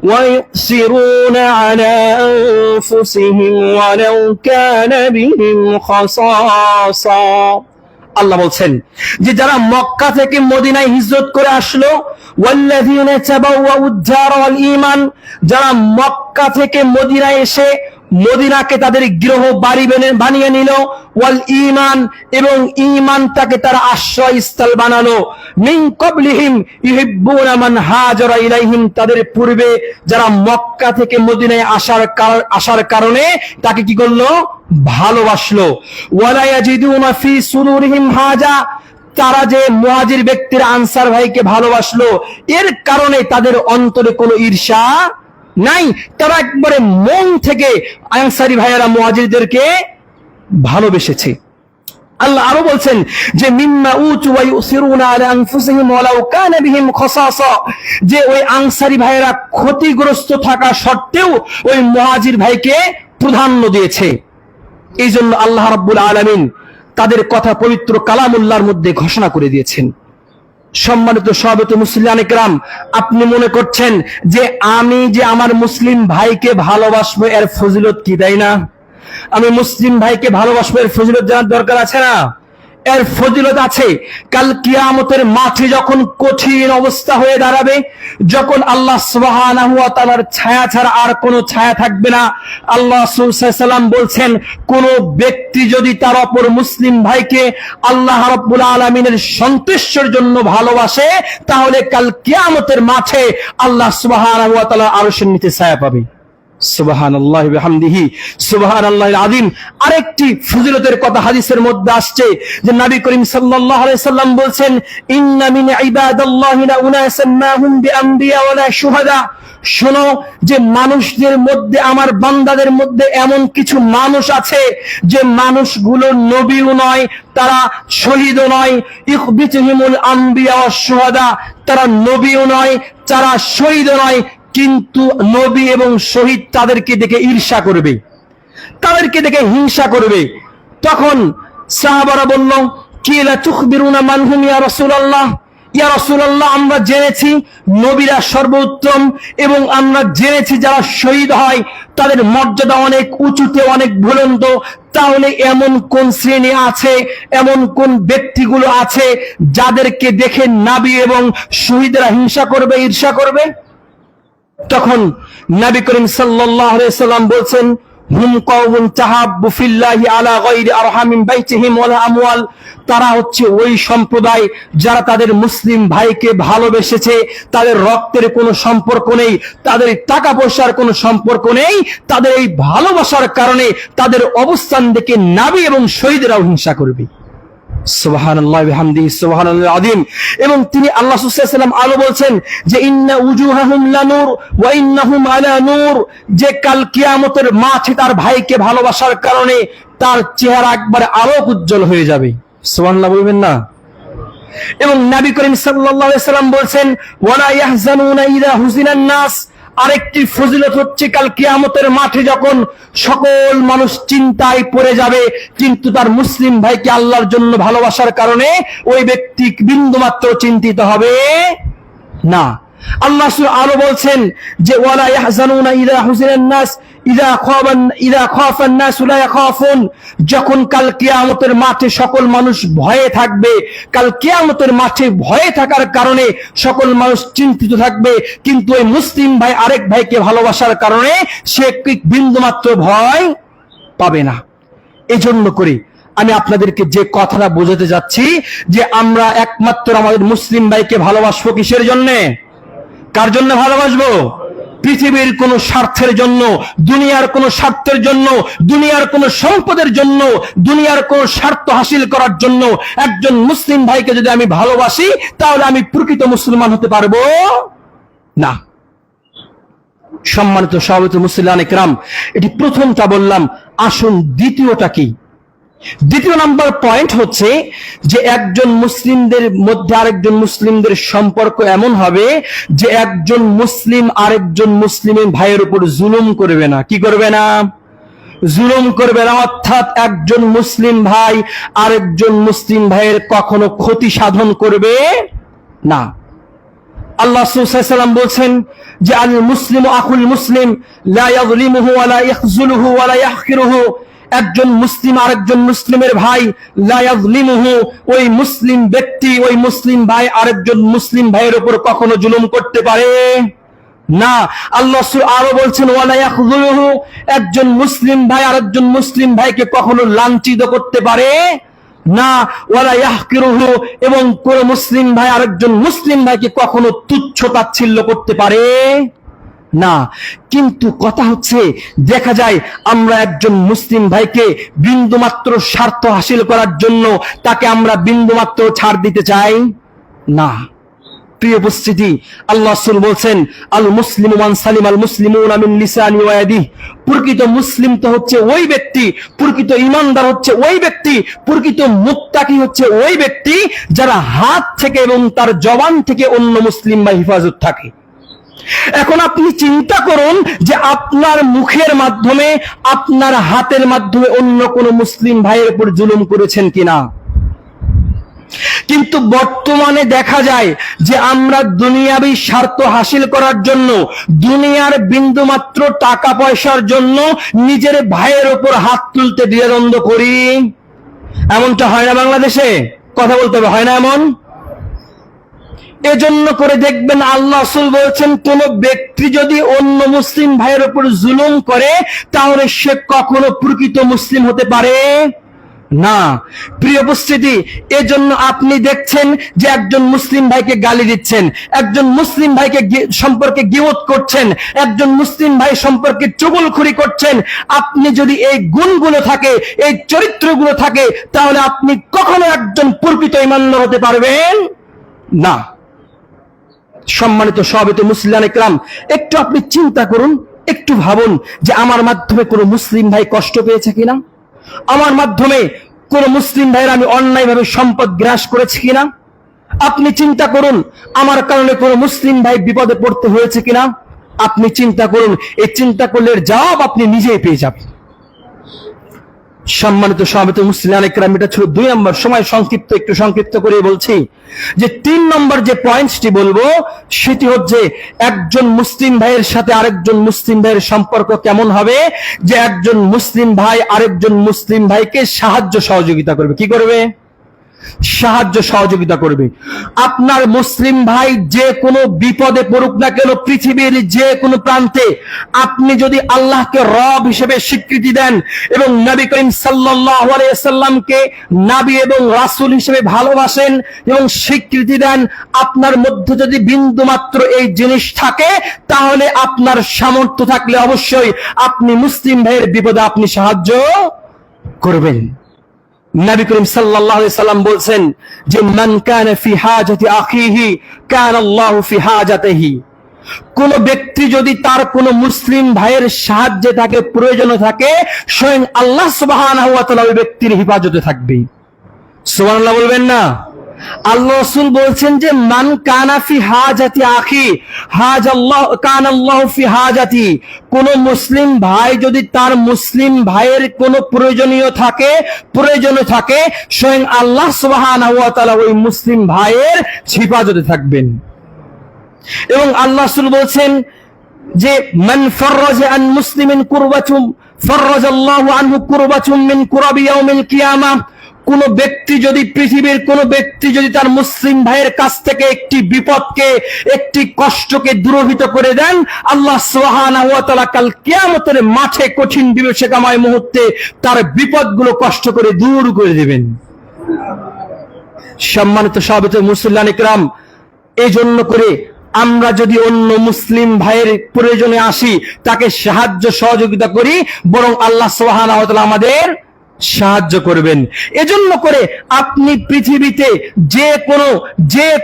ويؤثرون على أنفسهم ولو كان بهم خصاصة। আল্লাহ বলছেন যে যারা মক্কা থেকে মদিনায় হিজরত করে আসলো, ওয়াল্লাযীনা তাবাওয়াউদ দার ওয়াল ঈমান, যারা মক্কা থেকে মদিনায় এসে মদিনাকে তাদের গৃহ বাড়ি বানিয়ে নিল, ওয়াল ঈমান, এবং ঈমানটাকে তারা আশ্রয়স্থল বানালো, মিন ক্বাবলিহিম ইউহিব্বুনা মান হাজারা ইলাইহিম, তাদের পূর্বে যারা মক্কা থেকে মদিনায় আসার কারণে তাকে কি করলো? ভালোবাসলো। ওয়ালা ইয়াজিদুনা ফি সুদুরিহিম হাজা, তারা যে মুহাজির ব্যক্তির আনসার ভাইকে ভালোবাসলো, এর কারণে তাদের অন্তরে কোনো ঈর্ষা নাই, তারা একবারে মন থেকে আনসারী ভাইয়েরা মুহাজিরদেরকে ভালোবেসেছে। আল্লাহ আরো বলছেন যে মিম্মা উতু ওয়া ইউসিরুনা আলা আনফুসিহিম ওয়ালাউ কানা বিহিম খাসাসা, যে ওই আনসারী ভাইয়েরা ক্ষতিগ্রস্ত থাকা সত্ত্বেও ওই মুহাজির ভাইকে প্রাধান্য দিয়েছে। এই জন্য আল্লাহ রাব্বুল আলামিন তাদের কথা পবিত্র কালামুল্লাহর মধ্যে ঘোষণা করে দিয়েছেন। সম্মানিত সভাপতি মুসলিয়ানে কেরাম, আপনি মনে করছেন যে আমি যে আমার মুসলিম ভাইকে ভালোবাসবো এর ফজিলত কি, তাই না? আমি মুসলিম ভাইকে ভালোবাসবো এর ফজিলত জানার দরকার আছে না? এর ফজিলত আছে। কাল কিয়ামতের মাঠে যখন কঠিন অবস্থা হয়ে দাঁড়াবে, যখন আল্লাহ সুবহানাহু ওয়া তাআলার ছায়া ছাড়া আর কোনো ছায়া থাকবে না, আল্লাহ রাসূল সাল্লাল্লাহু আলাইহি ওয়াসাল্লাম বলছেন, কোন ব্যক্তি যদি তার অপর মুসলিম ভাইকে আল্লাহ রাব্বুল আলামিনের সন্তুষ্টির জন্য ভালোবাসে, তাহলে কাল কিয়ামতের মাঠে আল্লাহ সুবহানাহু ওয়া তাআলা আরশের নিচে ছায়া পাবে। সুবহানাল্লাহি ওয়া বিহামদিহি সুবহানাল্লাহিল আযীম। আরেকটি ফজিলতের কথা হাদিসের মধ্যে আসছে যে নবী করিম সাল্লাল্লাহু আলাইহি সাল্লাম বলেন, ইন্না মিন ইবাদাল্লাহি লা উনাসান মা হুম বিআমবিয়া ওয়ালা শুহাদা, শোনো যে মানুষদের মধ্যে, আমার বান্দাদের মধ্যে এমন কিছু মানুষ আছে যে মানুষগুলো নবীও নয়, তারা শহীদও নয়, ইখবিতুহুমুল আম্বিয়া ওয়াশ শুহাদা, তারা নবীও নয়, তারা শহীদও নয়, কিন্তু নবী এবং শহীদ তাদেরকে দেখে ঈর্ষা করবে, তাদেরকে দেখে হিংসা করবে। তখন সাহাবারা বলল, কি লা তুখবিরুনা মান হুম ইয়া রাসূলুল্লাহ, ইয়া রাসূলুল্লাহ, আমরা জেনেছি নবীরা সর্বোত্তম এবং আমরা জেনেছি যারা শহীদ হয় তাদের মর্যাদা অনেক উঁচুতে, অনেক বুলন্দ। তাহলে এমন কোন শ্রেণী আছে, এমন কোন ব্যক্তিগুলো আছে যাদেরকে দেখে নবী এবং শহীদরা হিংসা করবে, ঈর্ষা করবে? তখন নবী করিম সাল্লাল্লাহু আলাইহি সাল্লাম বলছেন, হুম কওমুন তাহাব্বু ফিল্লাহি আলা গায়রি আরহামিন বাইতিহিম ওয়ালা আমওয়াল। তারা হচ্ছে ওই সম্প্রদায় যারা তাদের মুসলিম ভাইকে ভালোবেসেছে, তাদের রক্তের কোনো সম্পর্ক নেই, তাদের টাকা পয়সার কোনো সম্পর্ক নেই, তাদের এই ভালোবাসার কারণে তাদের অবস্থান দেখে নবী এবং শহীদরাও হিংসা করবে। সুবহানাল্লাহি ওয়া বিহামদিহি সুবহানাল্লাহিল আযীম। এবং তিনি আল্লাহ সাল্লাল্লাহু আলাইহি ওয়াসাল্লাম আলো বলছেন যে ইন্না উজুহাহুম লানূর ওয়া ইন্নাহুম আলা নূর, যে কাল কিয়ামতের মাঠে তার ভাইকে ভালোবাসার কারণে তার চেহারা একবারে আলোক উজ্জ্বল হয়ে যাবে। সুবহানাল্লাহ বলবেন না? এবং নবী করিম সাল্লাল্লাহু আলাইহি ওয়াসাল্লাম বলছেন ওয়ালা ইয়াহজানুনা ইযা হুজিনান নাস। আরেকটি ফজিলত হচ্ছে কাল কিয়ামতের মাঠে যখন সকল মানুষ চিন্তায় পড়ে যাবে, কিন্তু তার মুসলিম ভাইকে আল্লাহর জন্য ভালোবাসার কারণে ওই ব্যক্তি বিন্দুমাত্র চিন্তিত হবে না। আল্লাহ আরো বলছেন যে ওয়ালা ইয়াহজানুনা ইযা হুজিনান নাস ইযা খাফান নাস লা ইয়াখাফুন। যখন কাল কিয়ামতের মাঠে সকল মানুষ ভয়ে থাকবে, কাল কিয়ামতের মাঠে ভয়ে থাকার কারণে সকল মানুষ চিন্তিত থাকবে, কিন্তু ওই মুসলিম ভাই আরেক ভাইকে ভালোবাসার কারণে সে বিন্দুমাত্র ভয় পাবে না। এজন্য করে আমি আপনাদেরকে যে কথাটা বোঝাতে যাচ্ছি যে আমরা একমাত্র আমাদের মুসলিম ভাইকে ভালোবাসবো কিসের জন্যে? কার জন্য ভালোবাসবো? পৃথিবীর কোন স্বার্থের জন্য, দুনিয়ার কোন স্বার্থের জন্য, দুনিয়ার কোন সম্পদের জন্য, দুনিয়ার কোন স্বার্থ হাসিল করার জন্য একজন মুসলিম ভাইকে যদি আমি ভালোবাসি তাহলে আমি প্রকৃত মুসলমান হতে পারবো না। সম্মানিত সভাপতি মুসলিয়ানে কেরাম, এটি প্রথমটা বললাম। আসুন দ্বিতীয়টা কি? দ্বিতীয় নাম্বার পয়েন্ট হচ্ছে যে একজন মুসলিমদের মধ্যে আরেকজন মুসলিমদের সম্পর্ক এমন হবে যে একজন মুসলিম আরেকজন মুসলিমের ভাইয়ের উপর জুলুম করবে না। কি করবে না? জুলুম করবে না। অর্থাৎ একজন মুসলিম ভাই আরেকজন মুসলিম ভাইয়ের কখনো ক্ষতি সাধন করবে না। আল্লাহ সাল্লাল্লাহু আলাইহি ওয়াসাল্লাম বলছেন যে আল মুসলিমু আখুল মুসলিম লা ইয়াযলিমুহু ওয়া লা ইয়াখযুলুহু ওয়া লা ইয়াহকিরুহু। একজন মুসলিম আরেকজন মুসলিমের ভাই, লা ইয়াযলিমুহু, ওই মুসলিম ব্যক্তি ওই মুসলিম ভাই আরেকজন মুসলিম ভাইয়ের উপর কখনো জুলুম করতে পারে না। আল্লাহ আরো বলছেন ওয়া লা ইয়াখযুলুহু, একজন মুসলিম ভাই আরেকজন মুসলিম ভাইকে কখনো লাঞ্ছিত করতে পারে না। ওয়ালা ইয়াহকিরুহু, এবং কোন মুসলিম ভাই আরেকজন মুসলিম ভাইকে কখনো তুচ্ছ তাচ্ছিল্য করতে পারে না। কিন্তু কথা হচ্ছে দেখা যায় আমরা একজন মুসলিম ভাইকে বিন্দুমাত্র স্বার্থ হাসিল করার জন্য তাকে আমরা বিন্দুমাত্র ছাড় দিতে চাই না। প্রিয় উপস্থিতি, আল্লাহ রাসূল বলছেন আল মুসলিমু মান সালিম আল মুসলিমুনা মিন লিসানি ওয়া ইয়াদিহি। প্রকৃত মুসলিম তো হচ্ছে ওই ব্যক্তি, প্রকৃত ঈমানদার হচ্ছে ওই ব্যক্তি, প্রকৃত মুত্তাকি হচ্ছে ওই ব্যক্তি যারা হাত থেকে এবং তার জবান থেকে অন্য মুসলিম ভাই হেফাজত থাকে। এখন আপনি চিন্তা করুন যে আপনার মুখের মাধ্যমে, আপনার হাতের মাধ্যমে অন্য কোন মুসলিম ভাইয়ের উপর জুলুম করেছেন কিনা। কিন্তু বর্তমানে দেখা যায় যে আমরা দুনিয়াবি স্বার্থ হাসিল করার জন্য, দুনিয়ার বিন্দুমাত্র টাকা পয়সার জন্য নিজের ভাইয়ের উপর হাত তুলতে দ্বিধাদ্বন্দ্ব করি। এমনটা হয় না বাংলাদেশে? কথা বলতে হবে, হয় না এমন? এজন্য করে দেখবেন আল্লাহ রাসূল বলছেন কোন ব্যক্তি যদি অন্য মুসলিম ভাইয়ের উপর জুলুম করে তাহলে সে কখনো প্রকৃত মুসলিম হতে পারে না। প্রিয় উপস্থিতি, এজন্য আপনি দেখছেন যে একজন মুসলিম ভাইকে গালি দিচ্ছেন, একজন মুসলিম ভাইকে সম্পর্কে গীবত করছেন, একজন মুসলিম ভাই সম্পর্কে চুগলখড়ি করছেন। আপনি যদি এই গুণগুলো থাকে, এই চরিত্রগুলো থাকে, তাহলে আপনি কখনো একজন প্রকৃত ঈমানদার হতে পারবেন না। সম্মানিত সভাপতি মুসলিয়ানে কেরাম, একটু আপনি চিন্তা করুন, একটু ভাবুন যে আমার মাধ্যমে কোনো মুসলিম ভাই কষ্ট পেয়েছে কিনা, আমার মাধ্যমে কোন মুসলিম ভাইয়ের আমি অন্যায়ভাবে সম্পদ গ্রাস করেছি কিনা। আপনি চিন্তা করুন আমার কারণে কোন মুসলিম ভাই বিপদে পড়তে হয়েছে কিনা। আপনি চিন্তা করুন, এই চিন্তা করলে জবাব আপনি নিজেই পেয়ে যাবেন। সম্মানিত সভাপতি মুসলিম ইকরাম, এটা ছিল 2 নম্বর। সময় একটু সংক্ষিপ্ত করে বলছি যে 3 নম্বর যে পয়েন্টটি বলবো সেটি হচ্ছে একজন মুসলিম ভাইয়ের সাথে আরেকজন মুসলিম ভাইয়ের সম্পর্ক কেমন হবে, যে একজন মুসলিম ভাই আরেকজন মুসলিম ভাইকে সাহায্য সহযোগিতা করবে। কি করবে? সাহায্য সহযোগিতা করবে। আপনার মুসলিম ভাই যে কোনো বিপদে পড়ুক না কেন, পৃথিবীর যে কোনো প্রান্তে, আপনি যদি আল্লাহকে রব হিসেবে স্বীকৃতি দেন এবং নবী করিম সাল্লাল্লাহু আলাইহি ওয়াসাল্লামকে নবী এবং রাসূল হিসেবে ভালোবাসেন এবং স্বীকৃতি দেন, আপনার মধ্যে যদি বিন্দু মাত্র এই জিনিস থাকে, তাহলে আপনার সামর্থ্য থাকলে অবশ্যই আপনি মুসলিম ভাইয়ের বিপদে আপনি সাহায্য করবেন। নবী করিম সাল্লাল্লাহু আলাইহি সাল্লাম বলছেন যে মান কানা ফি হাজাতি আখিহি কানা আল্লাহু ফি হাজাতিহি। কোন ব্যক্তি যদি তার কোন মুসলিম ভাইয়ের সাহায্যে থাকে, প্রয়োজনে থাকে, স্বয়ং আল্লাহ সুবহানাহু ওয়া তাআলা ওই ব্যক্তির হেফাজতে থাকবে। সুবহানাল্লাহ বলবেন না? আল্লাহ রাসূল বলছেন যে মান কানা ফি হাজাতি আখি হাজাল্লাহ কানাল্লাহু ফি হাজাতি। কোন মুসলিম ভাই যদি তার মুসলিম ভাইয়ের কোন প্রয়োজনে থাকে, স্বয়ং আল্লাহ সুবহানাহু ওয়া তাআলা ওই মুসলিম ভাইয়ের হেফাজতে থাকবেন। এবং আল্লাহ রাসূল বলছেন যে মান ফাররাজা আন মুসলিমিন কুরবাতুম ফাররাজাল্লাহু আনহু কুরবাতুম মিন কুরাবি ইয়াউমিল কিয়ামাহ। কোন ব্যক্তি যদি পৃথিবীর কোন ব্যক্তি যদি তার মুসলিম ভাইয়ের কাছ থেকে একটি বিপদকে, একটি কষ্টকে দূরীভূত করে দেন, আল্লাহ সুবহানাহু ওয়া তাআলা কাল কিয়ামতের মাঠে কঠিন বিবেচনাময় মুহূর্তে তার বিপদগুলো কষ্ট করে দূর করে দেবেন। সম্মানিত সভাপতি মুসলিম ইকরাম, এই জন্য করে আমরা যদি অন্য মুসলিম ভাইয়ের প্রয়োজনে আসি, তাকে সাহায্য সহযোগিতা করি, বরং আল্লাহ সুবহানাহু ওয়া তাআলা আমাদের সাহায্য করবেন। এজন্য করে আপনি পৃথিবীতে যে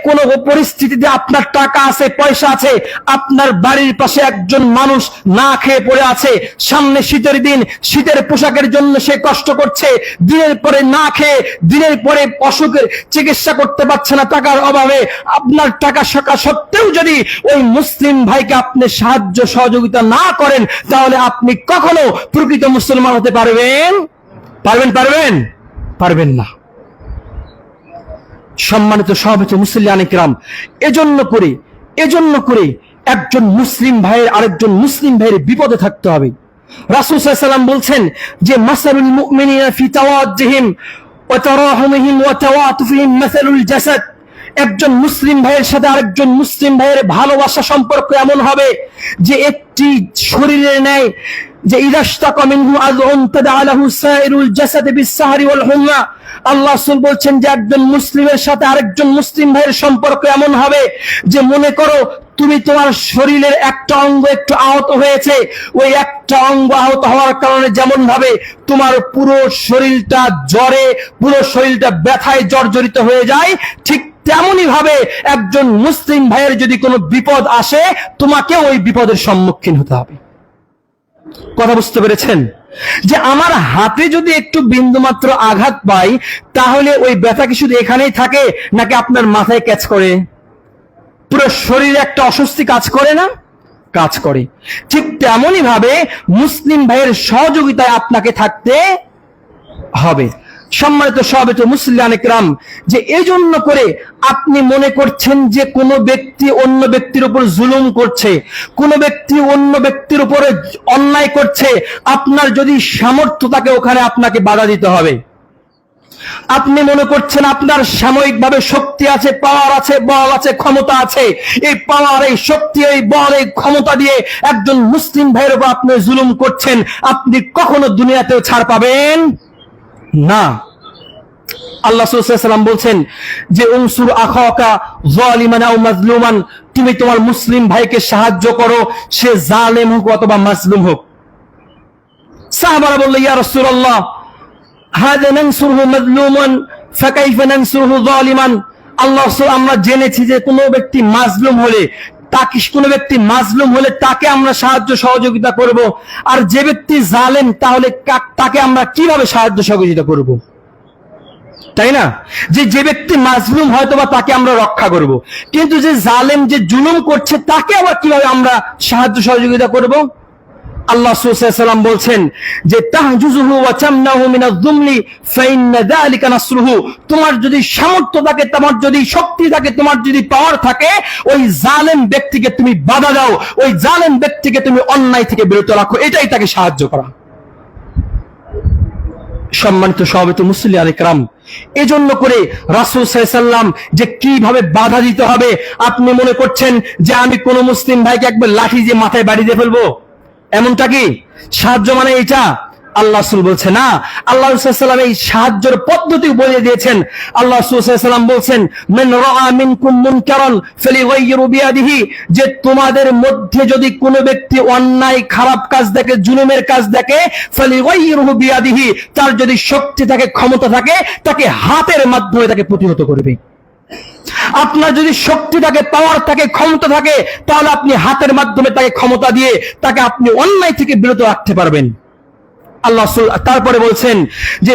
কোনো পরিস্থিতিতে আপনার টাকা আছে, পয়সা আছে, আপনার বাড়ির পাশে একজন মানুষ না খেয়ে পড়ে আছে, সামনে শীতের দিন, শীতের পোশাকের জন্য সে কষ্ট করছে, দিনের পরে না খেয়ে, দিনের পরে অসুখের চিকিৎসা করতে পারছে না টাকার অভাবে, আপনার টাকা সত্ত্বেও যদি ওই মুসলিম ভাইকে আপনি সাহায্য সহযোগিতা না করেন, তাহলে আপনি কখনো প্রকৃত মুসলমান হতে পারবেন না। সম্মানিত সভাপতি মুসলিম ইকরাম, এজন্য করে একজন মুসলিম ভাইয়ের আরেকজন মুসলিম ভাইয়ের বিপদে থাকতে হবে। রাসূল সাল্লাল্লাহু আলাইহি ওয়াসাল্লাম বলছেন যে মাসালুল মুমিনিনা ফি তাওয়াজ্জুহিম ওয়া তারাহুমিহিম ওয়া তাওয়াতুফিহিম মাসালুল জাসাদ। একজন মুসলিম ভাইয়ের সাথে আরেকজন মুসলিম ভাইয়ের ভালোবাসা সম্পর্ক এমন হবে যে একটি শরীরের ন্যায়, যে ইদাশতাকা মিনহু আযউন তাদআলাহু সাইরুল জাসাদ বিসসাহরি ওয়াল হুম্মা। আল্লাহ রাসূল বলছেন যে একজন মুসলিমের সাথে আরেকজন মুসলিম ভাইয়ের সম্পর্ক এমন হবে যে মনে করো তুমি তোমার শরীরের একটা অঙ্গ একটু আহত হয়েছে, ওই একটা অঙ্গ আহত হওয়ার কারণে যেমন ভাবে তোমার পুরো শরীরটা জ্বরে, পুরো শরীরটা ব্যথায় জর্জরিত হয়ে যায়, ঠিক তেমনি ভাবে একজন মুসলিম ভাইয়ের যদি কোনো বিপদ আসে, তোমাকে ওই বিপদের সম্মুখীন হতে হবে। কথা বুঝতে পেরেছেন? যে আমার হাতে যদি একটু বিন্দুমাত্র আঘাত পাই, তাহলে ওই ব্যথা কি শুধু এখানেই থাকে, নাকি আপনার মাথায় ক্যাচ করে, পুরো শরীরে একটা অস্বস্তি কাজ করে না? কাজ করে। ঠিক তেমনই ভাবে মুসলিম ভাইয়ের সহযোগিতায় আপনাকে থাকতে হবে। সম্মানিত সভাপতি মুসলিম ইকরাম, যে এই জন্য করে আপনি মনে করছেন যে কোনো ব্যক্তি অন্য ব্যক্তির উপর জুলুম করছে, কোনো ব্যক্তি অন্য ব্যক্তির উপরে অন্যায় করছে, আপনার যদি সামর্থ্য থাকে ওখানে আপনাকে বাধা দিতে হবে। আপনি মনে করছেন আপনার সাময়িকভাবে শক্তি আছে, পাওয়ার আছে, বল আছে, ক্ষমতা আছে, এই পাওয়ার, এই শক্তি, এই বল, এই ক্ষমতা দিয়ে একজন মুসলিম ভাইয়ের উপর আপনি জুলুম করছেন, আপনি কখনো দুনিয়াতেও ছাড় পাবেন না। আল্লাহ সাল্লাল্লাহু আলাইহি ওয়াসাল্লাম বলছেন যে উনসুর আখাকা যালিমান আও মাজলুমান, তুমি তোমার মুসলিম ভাইকে সাহায্য করো, সে জালেম হোক অথবা মাজলুম হোক। সাহাবারা বলল ইয়া রাসূলুল্লাহ হাযা নানসুরহু মাজলুমান ফাকাইফা নানসুরহু যালিমান। আল্লাহ রাসূল, আমরা জেনেছি যে কোনো ব্যক্তি মাজলুম হলে, তাকে আমরা সাহায্য সহযোগিতা করব, আর যে ব্যক্তি জালেম তাহলে তাকে আমরা কিভাবে সাহায্য সহযোগিতা করব? তাই না? যে ব্যক্তি মাজলুম হয়তো বা তাকে আমরা রক্ষা করব, কিন্তু যে জালেম, যে জুলুম করছে, তাকে আবার কিভাবে আমরা সাহায্য সহযোগিতা করব? আল্লাহ রাসূল সাল্লাল্লাহু আলাইহি ওয়াসাল্লাম বলছেন যে তাহজুজুহু ওয়া তামনাহু মিনাজ যুমলি ফাইন্না যালিকা নাসরুহু, তোমার যদি সামর্থ্য থাকে, তোমার যদি শক্তি থাকে, তোমার যদি পাওয়ার থাকে, ওই জালেম ব্যক্তিকে তুমি বাধা দাও, ওই জালেম ব্যক্তিকে তুমি অন্যায় থেকে বিরত রাখো, এটাই তাকে সাহায্য করা। সম্মানিত সভাপতি মুসল্লি আলাইহিস, এজন্য করে রাসূল সাল্লাল্লাহু আলাইহি ওয়াসাল্লাম যে কিভাবে বাধা দিতে হবে, আপনি মনে করছেন যে আমি কোন মুসলিম ভাইকে একবার লাঠি দিয়ে মাথায় বাড়ি দিয়ে ফেলবো, এমনটা কি সাহায্য মানে এটা? আল্লাহ রাসূল বলছে না। আল্লাহ রাসূল সাল্লাল্লাহু আলাইহি ওয়াসাল্লাম এই সাহায্যের পদ্ধতি বলে দিয়েছেন। আল্লাহ রাসূল সাল্লাল্লাহু আলাইহি ওয়াসাল্লাম বলছেন, মান রাআ মিনকুম মুনকারান ফালিগাইয়িরু বিয়াদিহি, যে তোমাদের মধ্যে যদি কোনো ব্যক্তি অন্যায় খারাপ কাজ দেখে, জুলুমের কাজ দেখে, ফালিগাইয়িরু বিয়াদিহি, তার যদি শক্তি থাকে, ক্ষমতা থাকে, তাকে হাতের মাধ্যমে তাকে প্রতিহত করবে। আপনার যদি শক্তি থাকে, পাওয়ার থাকে, ক্ষমতা থাকে, তাহলে আপনি হাতের মাধ্যমে তাকে ক্ষমতা দিয়ে তাকে আপনি অন্যায় থেকে বিরত রাখতে পারবেন। আল্লাহ তারপরে বলছেন যে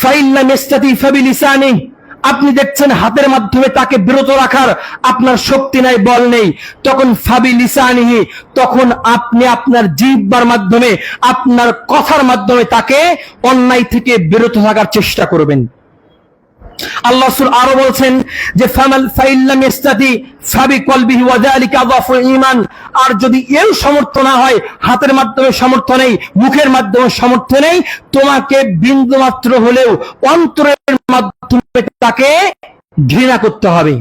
ফাইল্লাম ইস্তাতি ফাবিলিসানি, আপনি দেখছেন হাতের মাধ্যমে তাকে বিরত রাখার আপনার শক্তি নাই, বল নেই, তখন ফাবিলিসানিহি, তখন আপনি আপনার জিহ্বার মাধ্যমে, আপনার কথার মাধ্যমে তাকে অন্যায় থেকে বিরত থাকার চেষ্টা করবেন। আল্লাহ রাসূল আরো বলছেন যে ফাইল্লাম ইস্তাতি ফাবিকলবিহি ওয়া যালিকা আযাফুল ঈমান, আর যদি এর সামর্থ্য না হয়, হাতের মাধ্যমে সামর্থ্য নেই, মুখের মাধ্যমে সামর্থ্য নেই, তোমাকে বিন্দুমাত্র হলেও অন্তরের মাধ্যমে তাকে ঘৃণা করতে হবে।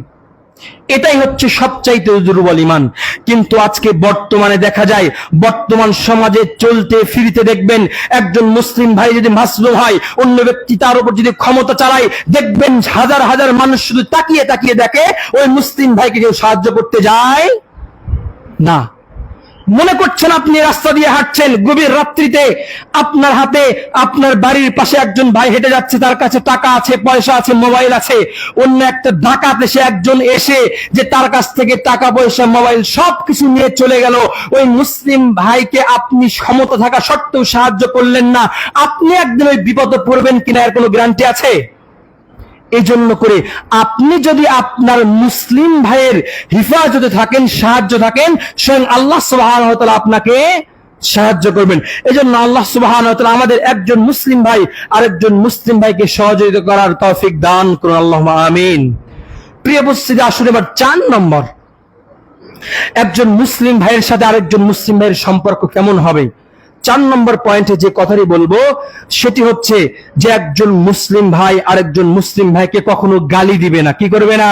এটাই হচ্ছে সবচাইতে দুর্বল ঈমান। কিন্তু আজকে বর্তমানে দেখা যায়, বর্তমান সমাজে চলতে ফিরতে দেখবেন একজন মুসলিম ভাই যদি মাসলুম হয়, অন্য ব্যক্তি তার উপর যদি ক্ষমতা চালায়, দেখবেন হাজার হাজার মানুষ শুধু তাকিয়ে তাকিয়ে দেখে, ওই মুসলিম ভাইকে কেউ সাহায্য করতে যায় না। মনে করছেন আপনি রাস্তা দিয়ে হাঁটছেন, গভীর রাত্রিতে আপনার হাতে আপনার বাড়ির পাশে একজন ভাই হেঁটে যাচ্ছে, তার কাছে টাকা আছে, পয়সা আছে, মোবাইল আছে, অন্য একটা ডাকাত এসে একজন এসে যে তার কাছ থেকে টাকা পয়সা, মোবাইল সবকিছু নিয়ে চলে গেল, ওই মুসলিম ভাইকে আপনি ক্ষমতা থাকা সত্ত্বেও সাহায্য করলেন না, আপনি একদিন ওই বিপদে পড়বেন কিনা এর কোনো গ্যারান্টি আছে? এই জন্য করে আপনি যদি আপনার মুসলিম ভাইয়ের হিফাজতে থাকেন, সাহায্য থাকেন, স্বয়ং আল্লাহ সুবহানাহু ওয়া তাআলা আপনাকে সাহায্য করবেন। এই জন্য আল্লাহ সুবহানাহু ওয়া তাআলা আমাদের একজন মুসলিম ভাই আরেকজন মুসলিম ভাইকে সহযোগিতা করার তৌফিক দান করুন, আল্লাহুম্মা আমিন। প্রিয় উপস্থিতি, আসুন এবার 4 নম্বর, একজন মুসলিম ভাইয়ের সাথে আরেকজন মুসলিম ভাইয়ের সম্পর্ক কেমন হবে। 4 নম্বর পয়েন্টে যে কথাটি বলবো সেটি হচ্ছে যে একজন মুসলিম ভাই আরেকজন মুসলিম ভাইকে কখনো গালি দিবে না। কি করবে না?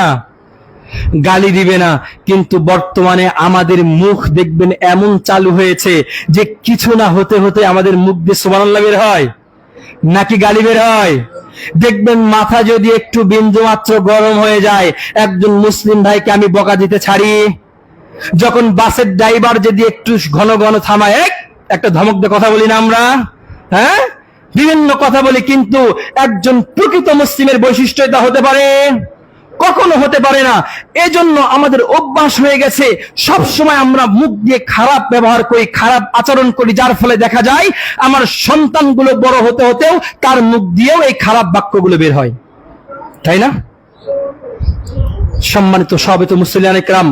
গালি দিবে না। কিন্তু বর্তমানে আমাদের মুখ দেখবেন এমন চালু হয়েছে যে কিছু না হতে হতে আমাদের মুখ দিয়ে সুবহানাল্লাহ বের হয় নাকি গালি বের হয়। দেখবেন মাথা যদি একটু বিন্দু মাত্র গরম হয়ে যায়, একজন মুসলিম ভাইকে আমি বকা দিতে ছাড়ি, যখন বাসের ড্রাইভার যদি একটু ঘন ঘন থামায়, একটা ধমক দিয়ে কথা বলি না আমরা, হ্যাঁ, বিভিন্ন কথা বলি, কিন্তু একজন প্রকৃত মুসলিমের বৈশিষ্ট্য এটা হতে পারে? কখনো হতে পারে না। এজন্য আমাদের অভ্যাস হয়ে গেছে, সব সময় আমরা মুখ দিয়ে খারাপ ব্যবহার করি, খারাপ আচরণ করি, যার ফলে দেখা যায় আমার সন্তানগুলো বড় হতে হতেও তার মুখ দিয়েও এই খারাপ বাক্যগুলো বের হয়, তাই না? সম্মানিত সভাপতি মুসলিয়ান ইকরাম,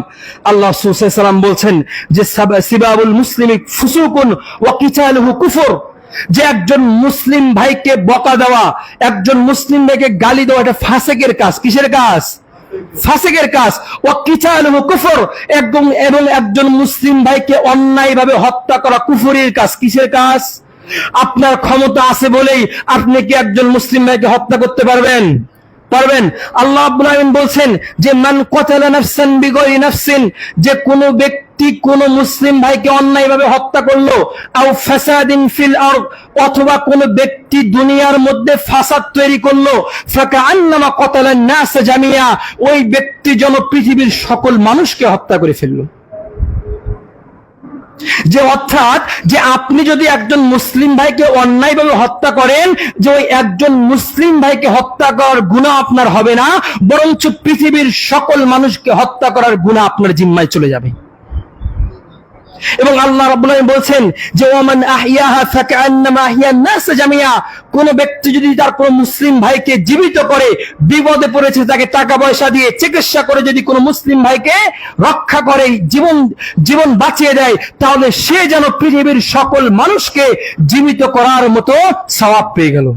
আল্লাহ রাসূল সাল্লাল্লাহু আলাইহি ওয়াসাল্লাম বলছেন যে সিবাবুল মুসলিমি ফুসুকুন ওয়া কিতালুহু কুফর, যে একজন মুসলিম ভাইকে বকা দেওয়া, একজন মুসলিম ভাইকে গালি দেওয়া, এটা ফাসিকের কাজ। কিসের কাজ? ফাসিকের কাজ। ওয়া কিতালুহু কুফর, এবং একজন মুসলিম ভাইকে অন্যায়ভাবে হত্যা করা কুফরের কাজ। কিসের কাজ? আপনার ক্ষমতা আছে বলেই আপনি কি একজন মুসলিম ভাইকে হত্যা করতে পারবেন? পারবেন? আল্লাহ রাব্বুল আলামিন বলছেন যে মান কাতালা নাফসান বিগাইরি নাফসিন, যে কোন ব্যক্তি কোন মুসলিম ভাইকে অন্যায়ভাবে হত্যা করলো, আও ফাসাদিন ফিল আরদ, অথবা কোন ব্যক্তি দুনিয়ার মধ্যে ফাসাদ তৈরি করলো, ফাকাআন্নামা কাতালান নাস জামিয়া, ওই ব্যক্তি যেন পৃথিবীর সকল মানুষকে হত্যা করে ফেললো। যে অর্থাৎ যে আপনি যদি একজন মুসলিম ভাইকে অন্যায়ভাবে হত্যা করেন, যে ওই একজন মুসলিম ভাইকে হত্যা করার গুনাহ আপনার হবে না, বরঞ্চ পৃথিবীর সকল মানুষকে হত্যা করার গুনাহ আপনার জিম্মায় চলে যাবে। এবং আল্লাহ রাব্বুল আলামিন বলছেন যে ওয়ামান আহইয়াহা ফাকান্নামা আহইয়ান নাস জামিয়া, কোন ব্যক্তি যদি তার কোন মুসলিম ভাইকে জীবিত করে, বিপদে পড়েছে তাকে টাকা পয়সা দিয়ে চিকিৎসা করে যদি কোন মুসলিম ভাইকে রক্ষা করে, জীবন বাঁচিয়ে দেয়, তাহলে সে যেন পৃথিবীর সকল মানুষকে জীবিত করার মতো সওয়াব পেয়ে গেল।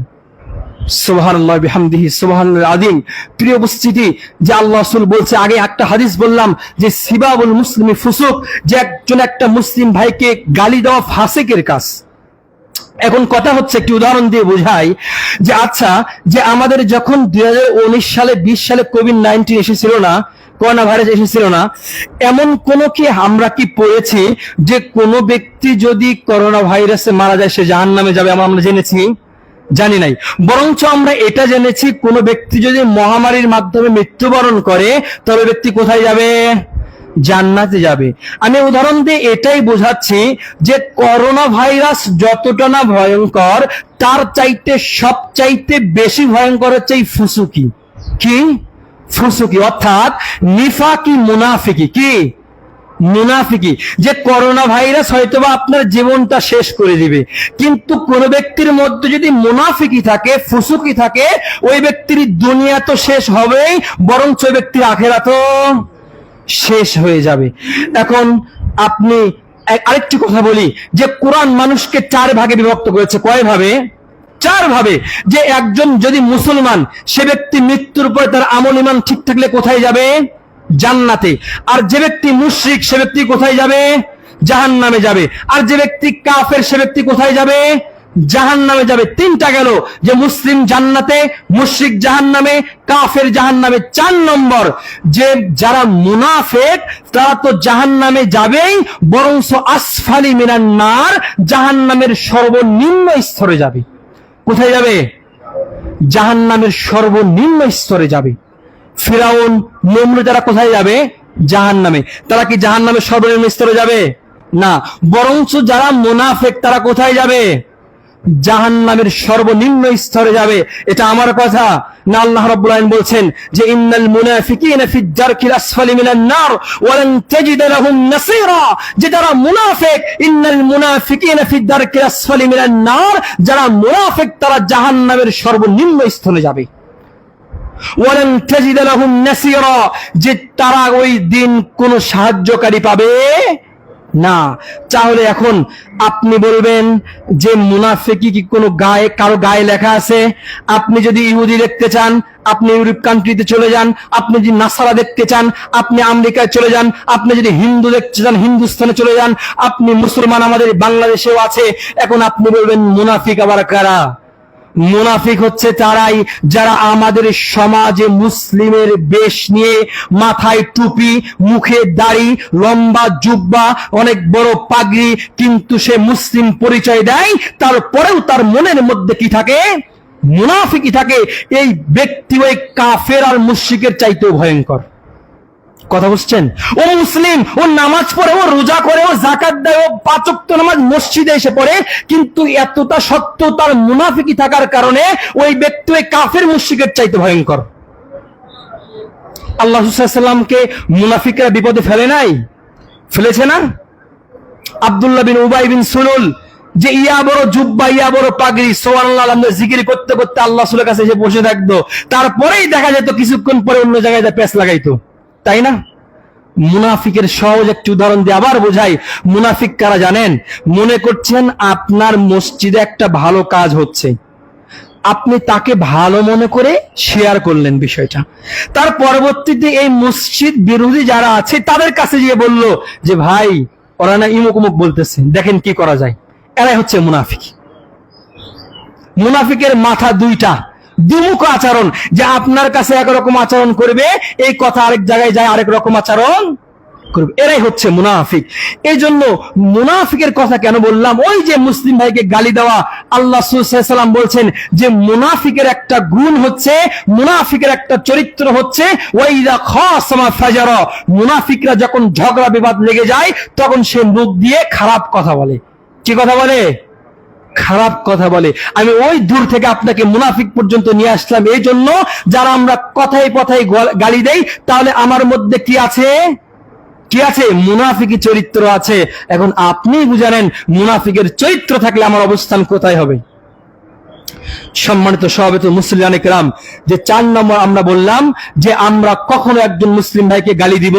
সুবহানাল্লাহ বিহামদিহি সুবহানাল আযীম। প্রিয় উপস্থিতি, যে আল্লাহ রাসূল বলছে, আগে একটা হাদিস বললাম যে সিবাবুল মুসলিমি ফুসুক, যে একজন একটা মুসলিম ভাইকে গালি দেওয়া ফাসিকের কাজ। এখন কথা হচ্ছে, একটি উদাহরণ দিয়ে বোঝাই যে আচ্ছা, যে আমাদের যখন 2019 সালে 20 সালে কোভিড-19 এসেছিল না, করোনা ভাইরাস এসেছিল না, এমন কোন কি আমরা কি পড়েছি যে কোন ব্যক্তি যদি করোনা ভাইরাসে মারা যায় সে জাহান্নামে যাবে? আমরা জেনেছি? জানি নাই। বরঞ্চ আমরা এটা জেনেছি কোন ব্যক্তি যদি মহামারীর মাধ্যমে মৃত্যুবরণ করে তবে ব্যক্তি কোথায় যাবে? জান্নাতে যাবে। আমি উদাহরণ দিয়ে এটাই বোঝাচ্ছি যে করোনা ভাইরাস যতটা না ভয়ঙ্কর, তার চাইতে সবচাইতে বেশি ভয়ঙ্কর হচ্ছে এই ফুসুকি। কি? ফুসুকি, অর্থাৎ নিফাকি, মুনাফিকি। কি? মুনাফিকি। যে করোনা ভাইরাস হয়তোবা আপনার জীবনটা শেষ করে দিবে, কিন্তু কোন ব্যক্তির মধ্যে যদি মুনাফিকি থাকে, ফুসুকি থাকে, ওই ব্যক্তির দুনিয়া তো শেষ হবেই, বরঞ্চ ওই ব্যক্তির আখিরাতও শেষ হয়ে যাবে। এখন আপনি আরেকটি কথা বলি, যে কোরআন মানুষকে 4 ভাগে বিভক্ত করেছে। কয় ভাবে? 4 ভাবে। যে একজন যদি মুসলমান, সে ব্যক্তি মৃত্যুর পরে তার আমল ঈমান ঠিক থাকলে কোথায় যাবে? জান্নাতে। আর যে ব্যক্তি মুশরিক, সে ব্যক্তি কোথায় যাবে? জাহান্নামে যাবে। আর যে ব্যক্তি কাফের, সে ব্যক্তি কোথায় যাবে? জাহান্নামে যাবে। 3টা গেল, যে মুসলিম জান্নাতে, মুশরিক জাহান্নামে, কাফের জাহান্নামে। 4 নম্বর, যে যারা মুনাফিক তারা তো জাহান্নামে যাবেই, বরঞ্চ আসফালি মিনান নার, জাহান্নামের সর্বনিম্ন স্তরে যাবে। কোথায় যাবে? জাহান্নামের সর্বনিম্ন স্তরে যাবে। ফিরাউন, নমরুদ, তারা কোথায় যাবে? জাহান্নামে। তারা কি জাহান্নামের সর্বনিম্ন স্তরে যাবে? না, বরঞ্চ যারা মুনাফিক তারা কোথায় যাবে? জাহান্নামের সর্বনিম্ন স্তরে যাবে। এটা আমার কথা না, আল্লাহ রাব্বুল আলামিন বলছেন যে ইন্নাল মুনাফিকিনা ফি দারকিল আসফালি মিনান নার ওয়া লান তাজিদ লাহুম নাসীরা। যে যারা মুনাফিক, ইন্নাল মুনাফিকিনা ফি দারকিল আসফালি মিনান নার, যারা মুনাফিক তারা জাহান্নামের সর্বনিম্ন স্তরে যাবে। ওয়া লান তাজিদ লাহুম নাসীরা, যে তারা ওই দিন কোনো সাহায্যকারী পাবে না। তাহলে এখন আপনি বলবেন যে মুনাফিকি কি কোনো গায়ে, কারো গায়ে লেখা আছে? আপনি যদি ইহুদি দেখতে চান, আপনি ইউরোপ কান্ট্রিতে চলে যান। আপনি যদি নাসারা দেখতে চান, আপনি আমেরিকায় চলে যান। আপনি যদি হিন্দু দেখতে চান, হিন্দুস্তানে চলে যান। আপনি মুসলমান আমাদের বাংলাদেশেও আছে। এখন আপনি বলবেন মুনাফিক আবার কারা? মুনাফিক হচ্ছে তারাই যারা আমাদের সমাজে মুসলিমের বেশ নিয়ে, মাথায় টুপি, মুখে দাড়ি, লম্বা জুব্বা, অনেক বড় পাগড়ি, কিন্তু সে মুসলিম পরিচয় দেয়, তারপরেও তার মনের মধ্যে কি থাকে? মুনাফিকি থাকে। এই ব্যক্তি ওই কাফের আর মুশরিকের চাইতেও ভয়ঙ্কর। কথা বুঝছেন? ও মুসলিম, ও নামাজ পড়ে, ও রোজা করে, ও যাকাত দেয়, ও 5 ওয়াক্ত নামাজ মসজিদে এসে পড়ে, কিন্তু এতটা সত্ত্বেও তার মুনাফিকি থাকার কারণে ওই ব্যক্তি ওই কাফের মুশরিকের চাইতে ভয়ঙ্কর। আল্লাহ রাসূল সাল্লাল্লাহু আলাইহি ওয়াসাল্লামকে মুনাফিকরা বিপদে ফেলে নাই? ফেলেছে না? আব্দুল্লাহ বিন উবাই বিন সুলুল, যে ইয়া বড় জুব্বা, ইয়া বড় পাগড়ি, সুবহানাল্লাহ আলহামদুলিল্লাহ জিকির করতে করতে আল্লাহ রাসূলের কাছে এসে বসে থাকতো, তারপরেই দেখা যেত কিছুক্ষণ পরে অন্য জায়গায় পেঁচ লাগাইতো, তাই না? মুনাফিকের সহজ একটি উদাহরণ দিয়ে আবার বোঝাই। মুনাফিক কারা জানেন? মনে করছেন আপনার মসজিদে একটা ভালো কাজ হচ্ছে, আপনি তাকে ভালো মনে করে শেয়ার করলেন বিষয়টা, তার পরবর্তীতে এই মসজিদ বিরোধী যারা আছে তাদের কাছে গিয়ে বলল যে ভাই ওরা না ইমুক উমুক বলতেছে, দেখেন কি করা যায়। এরাই হচ্ছে মুনাফিক। মুনাফিকের মাথা দুইটা, দ্বিমুখ আচরণ, যে আপনার কাছে একরকম আচরণ করবে, এই কথা আরেক জায়গায় যায় আরেক রকম আচরণ করবে। এরাই হচ্ছে মুনাফিক। এই জন্য মুনাফিকের কথা কেন বললাম? ওই যে মুসলিম ভাইকে গালি দেওয়া, আল্লাহ রাসূল সাল্লাল্লাহু আলাইহি ওয়াসাল্লাম বলছেন যে মুনাফিকের একটা গুণ হচ্ছে, মুনাফিকের একটা চরিত্র হচ্ছে ওয়াইদা খাসামা ফাজারা। মুনাফিকরা যখন ঝগড়া বিবাদ লেগে যায় তখন সে মুখ দিয়ে খারাপ কথা বলে। কি কথা বলে? খারাপ কথা বলে। আমি ওই দূর থেকে আপনাকে মুনাফিক পর্যন্ত নিয়ে আসলাম এই জন্য, যারা আমরা কথায় কথায় গালি দেই, তাহলে আমার মধ্যে কি আছে? কি আছে? মুনাফিকি চরিত্র আছে। এখন আপনিই বুঝালেন মুনাফিকের চরিত্র থাকলে আমার অবস্থান কোথায় হবে। সম্মানিত সভাপতি মুসলিয়ান ইকরাম, যে 4 নম্বর আমরা বললাম যে আমরা কখনো একজন মুসলিম ভাইকে গালি দিব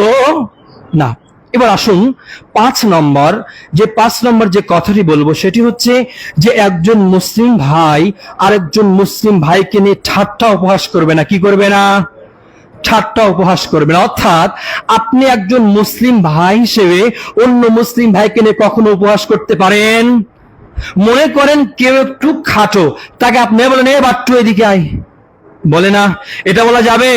না। এবার আসুন 5 নম্বর যে কথাটি বলবো সেটি হচ্ছে যে একজন মুসলিম ভাই আরেকজন মুসলিম ভাইকে নিয়ে ঠাট্টা উপহাস করবে না। কি করবে না? ঠাট্টা উপহাস করবে না। অর্থাৎ আপনি একজন মুসলিম ভাই হিসেবে অন্য মুসলিম ভাইকে নিয়ে কখনো উপহাস করতে পারেন? মনে করেন কেউ একটু খাটো, তাকে আপনি বলেন এ বাট্টু এদিকে আয়, বলে না? এটা বলা যাবে?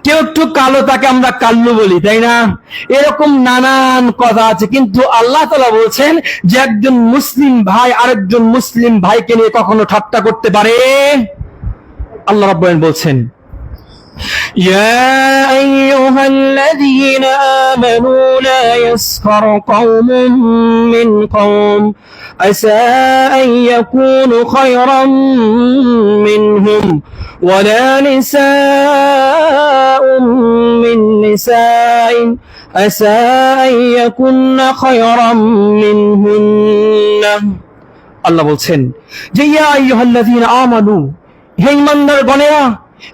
কেউ একটু কালো, তাকে আমরা কাল্লু বলি, তাই না? এরকম নানান কথা আছে। কিন্তু আল্লাহ তাআলা বলছেন যে একজন মুসলিম ভাই আরেকজন মুসলিম ভাইকে নিয়ে কখনো ঠাট্টা করতে পারে? আল্লাহ রাব্বুল আলামিন বলছেন, يا أيها الذين آمنوا لا يسخر قوم من قوم عسى أن يكونوا خيرا منهم ولا نساء من نساء عسى أن يكن خيرا منهن। আল্লাহ বলছেন যে ইয়া আইয়ুহাল্লাযীনা আমানু, হে ঈমানদার গণেরা,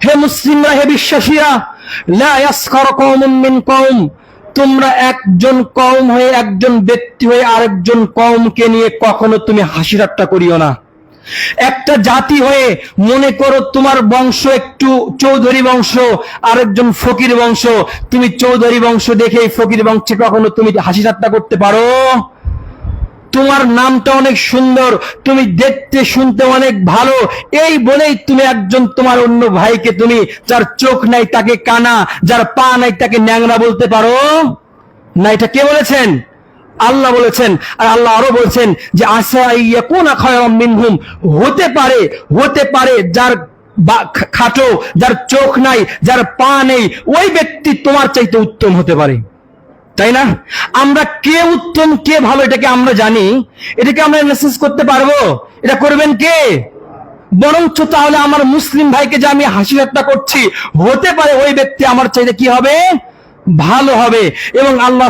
হে মুসলিমরা, হে বিশ্বাসীরা, লা ইয়াসখার কওমুম মিন কওম, তোমরা একজন কওম হয়ে, একজন ব্যক্তি হয়ে আরেকজন কওমকে নিয়ে কখনো তুমি হাসি ঠাট্টা করিও না। একটা জাতি হয়ে মনে করো তোমার বংশ একটু চৌধুরী বংশ, আরেকজন ফকির বংশ, তুমি চৌধুরী বংশ দেখে ফকির বংশে কখনো তুমি হাসি ঠাট্টা করতে পারো? তোমার নামটা অনেক সুন্দর, তুমি দেখতে শুনতে অনেক ভালো, এই বলেই তুমি একজন তোমার অন্য ভাইকে, তুমি যার চোখ নাই তাকে কানা, যার পা নাই তাকে ন্যাংরা বলতে পারো না? এটা কে বলেছেন? আল্লাহ বলেছেন। আর আল্লাহ আরো বলছেন যে আসা ইয়াকুনা খায়রাম মিনহুম, হতে পারে যার খাটো, যার চোখ নাই, যার পা নেই, ওই ব্যক্তি তোমার চাইতে উত্তম হতে পারে, তাই না? আমরা কে উত্তম কে ভালো এটাকে আমরা জানি, এটাকে আমরা মেসেজ করতে পারবো? এটা করবেন কে? বরঞ্চ তাহলে আমার মুসলিম ভাইকে যে আমি হাসি ঠাট্টা করছি, হতে পারে ওই ব্যক্তি আমার চাইতে কি হবে? ভালো হবে। এবং আল্লাহ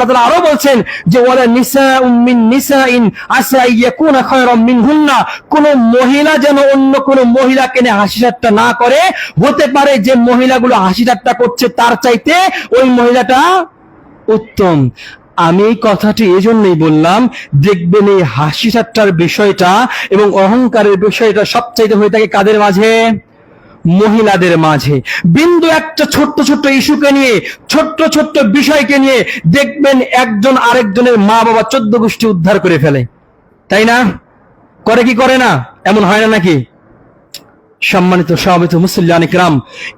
তাআলা আরো বলছেন যে ওয়ালা নিসাউম মিন নিসাইন আসা ইয়াকুনা খায়রাম মিনহুন্না, কোন মহিলা যেন অন্য কোন মহিলাকে নিয়ে হাসি ঠাট্টা না করে, হতে পারে যে মহিলাগুলো হাসি ঠাট্টা করছে তার চাইতে ওই মহিলাটা উত্তম। আমি এই কথাটি এজন্যই বললাম, দেখবেন এই হাসি ঠাট্টার বিষয়টা এবং অহংকারের বিষয়টা সবচাইতে হয়ে থাকে কাদের মাঝে? মহিলাদের মাঝে। বিন্দু একটা ছোট্ট ছোট্ট ইস্যুকে নিয়ে, ছোট্ট ছোট্ট বিষয়কে নিয়ে দেখবেন একজন আরেকজনের মা বাবা 14 গোষ্ঠী উদ্ধার করে ফেলে, তাই না? করে কি করে না? এমন হয় না নাকি? সম্মানিত সভাপতি মুসলিয়ান ইকরাম,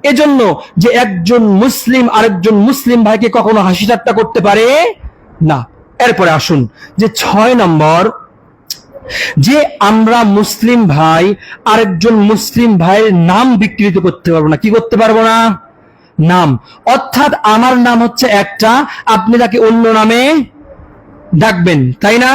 এজন্য যে একজন মুসলিম আরেকজন মুসলিম ভাইকে কখনো হাসি ঠাট্টা করতে পারে না। এরপরে আসুন যে 6 নম্বর, যে আমরা মুসলিম ভাই আরেকজন মুসলিম ভাইয়ের নাম বিকৃত করতে পারবো না। কি করতে পারবো না? নাম। অর্থাৎ আমার নাম হচ্ছে একটা, আপনি তাকে অন্য নামে ডাকবেন, তাই না?